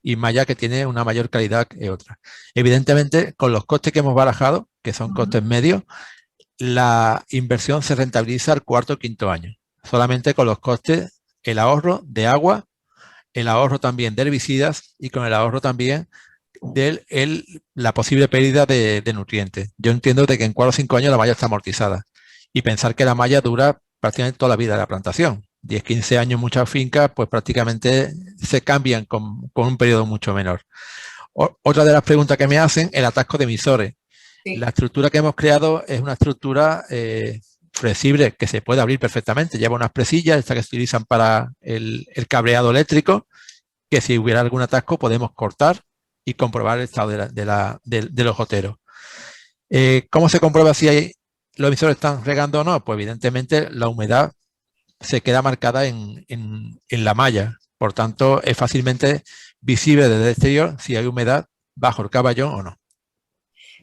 y malla que tiene una mayor calidad que otra. Evidentemente, con los costes que hemos barajado, que son costes medios, la inversión se rentabiliza al 4º o 5º año. Solamente con los costes, el ahorro de agua, el ahorro también de herbicidas y con el ahorro también de la posible pérdida de nutrientes. Yo entiendo de que en 4 o 5 años la malla está amortizada y pensar que la malla dura prácticamente toda la vida de la plantación. 10, 15 años muchas fincas pues prácticamente se cambian con un periodo mucho menor. Otra de las preguntas que me hacen, el atasco de emisores. Sí. La estructura que hemos creado es una estructura flexible que se puede abrir perfectamente. Lleva unas presillas, estas que se utilizan para el cableado eléctrico, que si hubiera algún atasco podemos cortar y comprobar el estado de los goteros. ¿Cómo se comprueba si los emisores están regando o no? Pues evidentemente la humedad se queda marcada en la malla. Por tanto, es fácilmente visible desde el exterior si hay humedad bajo el caballón o no.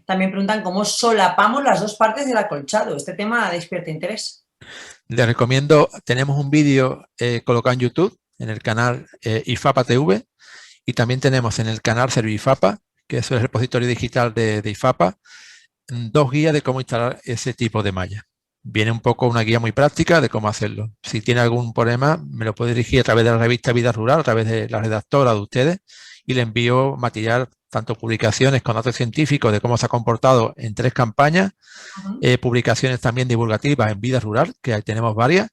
También preguntan cómo solapamos las 2 partes del acolchado. Este tema despierta interés. Les recomiendo, tenemos un vídeo colocado en YouTube, en el canal IFAPA TV, y también tenemos en el canal Servifapa, que es el repositorio digital de IFAPA, 2 guías de cómo instalar ese tipo de malla. Viene un poco una guía muy práctica de cómo hacerlo. Si tiene algún problema, me lo puede dirigir a través de la revista Vida Rural, a través de la redactora de ustedes, y le envío material, tanto publicaciones con datos científicos de cómo se ha comportado en 3 campañas, publicaciones también divulgativas en Vida Rural, que ahí tenemos varias,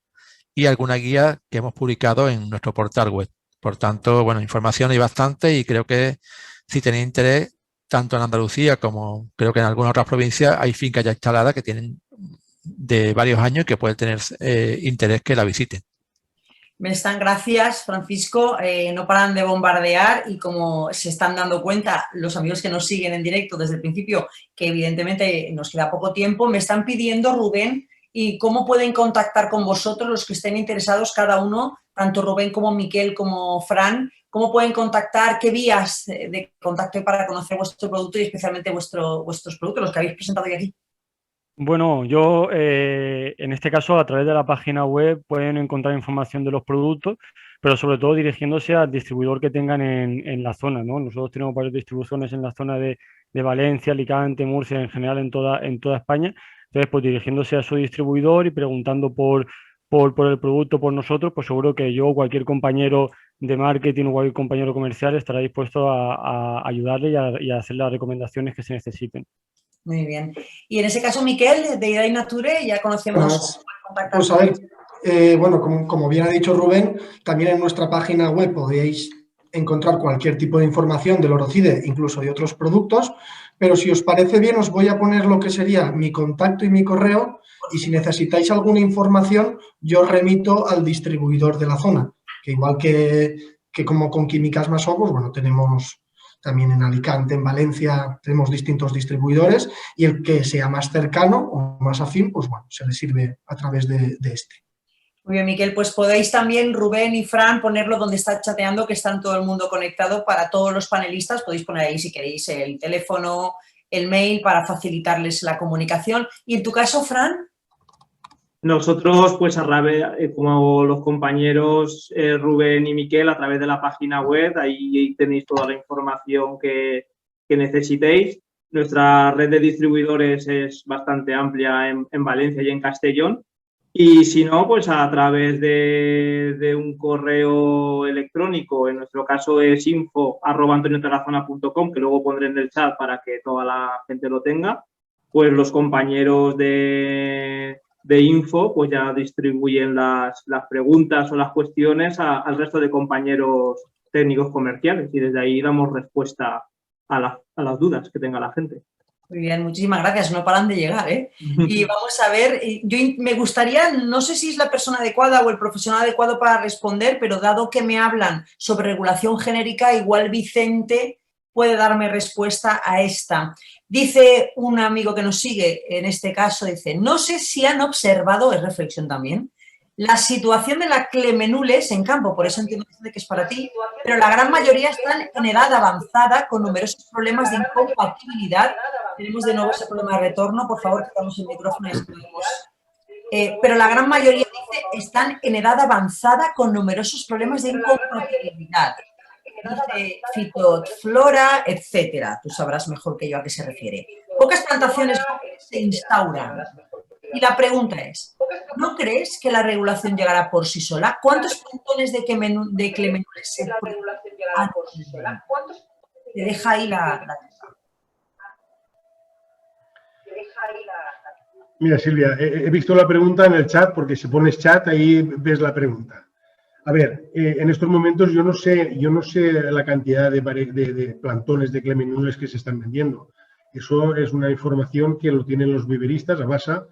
y alguna guía que hemos publicado en nuestro portal web. Por tanto, bueno, información hay bastante y creo que si tenéis interés, tanto en Andalucía como creo que en algunas otras provincias, hay fincas ya instaladas que tienen de varios años y que pueden tener interés que la visiten. Gracias, Francisco. No paran de bombardear y como se están dando cuenta los amigos que nos siguen en directo desde el principio, que evidentemente nos queda poco tiempo, me están pidiendo, Rubén, y cómo pueden contactar con vosotros los que estén interesados, cada uno, tanto Rubén como Miquel como Fran, cómo pueden contactar, qué vías de contacto hay para conocer vuestro producto y especialmente vuestros productos, los que habéis presentado hoy aquí. Bueno, yo en este caso a través de la página web pueden encontrar información de los productos, pero sobre todo dirigiéndose al distribuidor que tengan en la zona, ¿no? Nosotros tenemos varias distribuciones en la zona de Valencia, Alicante, Murcia, en general en toda España. Entonces, pues dirigiéndose a su distribuidor y preguntando por el producto, por nosotros, pues seguro que yo o cualquier compañero de marketing o cualquier compañero comercial estará dispuesto a ayudarle y a hacer las recomendaciones que se necesiten. Muy bien. Y en ese caso, Miquel, de Idai Nature, ya conocemos. Pues a ver, bueno, como bien ha dicho Rubén, también en nuestra página web podéis encontrar cualquier tipo de información del Orocide, incluso de otros productos, pero si os parece bien os voy a poner lo que sería mi contacto y mi correo y si necesitáis alguna información yo os remito al distribuidor de la zona, que igual que como con Químicas Masó, pues bueno, tenemos también en Alicante, en Valencia, tenemos distintos distribuidores y el que sea más cercano o más afín, pues bueno, se le sirve a través de este. Muy bien, Miquel, pues podéis también, Rubén y Fran, ponerlo donde está chateando, que están todo el mundo conectado. Para todos los panelistas podéis poner ahí, si queréis, el teléfono, el mail, para facilitarles la comunicación. ¿Y en tu caso, Fran? Nosotros, pues a través, como los compañeros Rubén y Miquel, a través de la página web, ahí tenéis toda la información que necesitéis. Nuestra red de distribuidores es bastante amplia en Valencia y en Castellón. Y si no, pues a través de un correo electrónico, en nuestro caso es info@antoniotarazona.com, que luego pondré en el chat para que toda la gente lo tenga, pues los compañeros de info pues ya distribuyen las preguntas o las cuestiones al resto de compañeros técnicos comerciales y desde ahí damos respuesta a las dudas que tenga la gente. Muy bien, muchísimas gracias, no paran de llegar, ¿eh? Y vamos a ver, yo me gustaría, no sé si es la persona adecuada o el profesional adecuado para responder, pero dado que me hablan sobre regulación genérica, igual Vicente puede darme respuesta a esta. Dice un amigo que nos sigue, en este caso, dice, no sé si han observado, es reflexión también, la situación de la Clemenules en campo, por eso entiendo que es para ti, pero la gran mayoría están en edad avanzada con numerosos problemas de incompatibilidad. Tenemos de nuevo ese problema de retorno, por favor, quitamos el micrófono y podemos. Pero la gran mayoría, dice, están en edad avanzada con numerosos problemas de incompatibilidad. Dice fitoflora, etcétera. Tú sabrás mejor que yo a qué se refiere. Pocas plantaciones se instauran. Y la pregunta es, ¿no crees que la regulación llegará por sí sola? ¿Cuántos plantones de Clemenules se pueden? Te deja ahí la... Mira, Silvia, he visto la pregunta en el chat, porque si pones chat ahí ves la pregunta. A ver, en estos momentos yo no sé la cantidad de plantones de Clemenules que se están vendiendo. Eso es una información que lo tienen los viveristas, Abasa,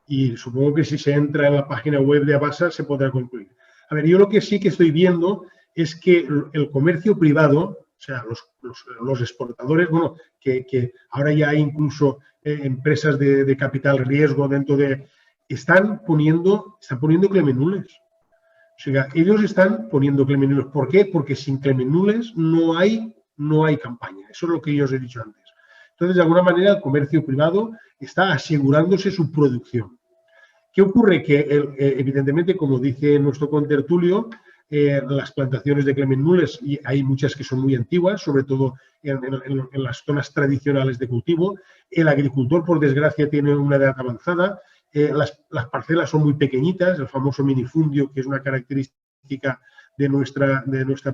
y supongo que si se entra en la página web de Abasa se podrá concluir. A ver, yo lo que sí que estoy viendo es que el comercio privado, o sea, los exportadores, bueno, que ahora ya hay incluso empresas de capital riesgo dentro de... Están poniendo Clemenules. O sea, ellos están poniendo Clemenules. ¿Por qué? Porque sin Clemenules no hay campaña. Eso es lo que yo os he dicho antes. Entonces, de alguna manera, el comercio privado está asegurándose su producción. ¿Qué ocurre? Que, evidentemente, como dice nuestro contertulio, las plantaciones de Clemenules, y hay muchas que son muy antiguas, sobre todo en las zonas tradicionales de cultivo. El agricultor, por desgracia, tiene una edad avanzada. Las parcelas son muy pequeñitas, el famoso minifundio, que es una característica de nuestra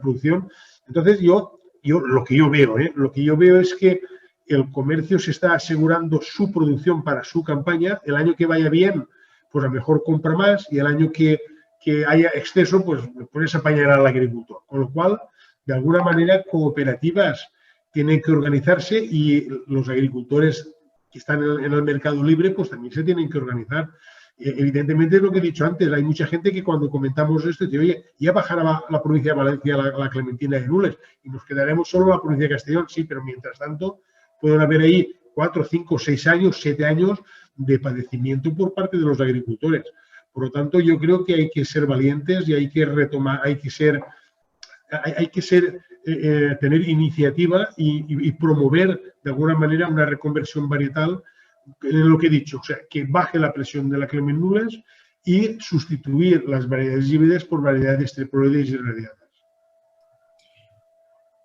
producción. Entonces, lo que yo veo es que el comercio se está asegurando su producción para su campaña. El año que vaya bien, pues a lo mejor compra más, y el año que haya exceso, pues se apañará al agricultor. Con lo cual, de alguna manera, cooperativas tienen que organizarse, y los agricultores que están en el mercado libre, pues también se tienen que organizar. Evidentemente, es lo que he dicho antes, hay mucha gente que cuando comentamos esto dice, oye, ya bajará la provincia de Valencia la clementina de Nules y nos quedaremos solo la provincia de Castellón. Sí, pero mientras tanto pueden haber ahí 4, 5, 6 años, 7 años de padecimiento por parte de los agricultores. Por lo tanto, yo creo que hay que ser valientes y hay que retomar, tener iniciativa y promover de alguna manera una reconversión varietal, en lo que he dicho, o sea, que baje la presión de la Clemenules y sustituir las variedades híbridas por variedades triploides y radiadas.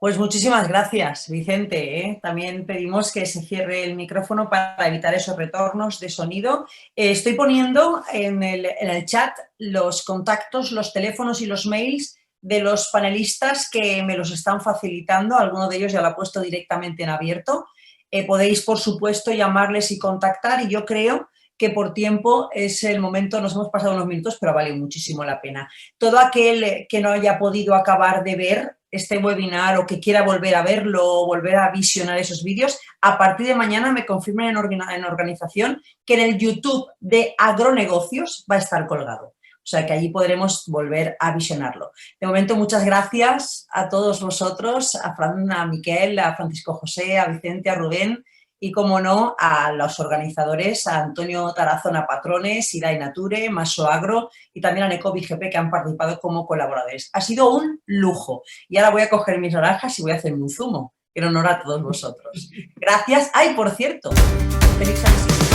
Pues muchísimas gracias, Vicente, ¿eh? También pedimos que se cierre el micrófono para evitar esos retornos de sonido. Estoy poniendo en el chat los contactos, los teléfonos y los mails de los panelistas que me los están facilitando. Alguno de ellos ya lo ha puesto directamente en abierto. Podéis, por supuesto, llamarles y contactar, y yo creo que por tiempo es el momento, nos hemos pasado unos minutos, pero vale muchísimo la pena. Todo aquel que no haya podido acabar de ver este webinar o que quiera volver a verlo o volver a visionar esos vídeos, a partir de mañana me confirmen en organización que en el YouTube de Agronegocios va a estar colgado. O sea que allí podremos volver a visionarlo. De momento, muchas gracias a todos vosotros, a Fran, a Miquel, a Francisco José, a Vicente, a Rubén, y, como no, a los organizadores, a Antonio Tarazona Patrones, Idai Nature, Maso Agro y también a Necovi GP, que han participado como colaboradores. Ha sido un lujo y ahora voy a coger mis naranjas y voy a hacerme un zumo en honor a todos vosotros. Gracias. ¡Ay, por cierto! ¡Feliz San Isidro!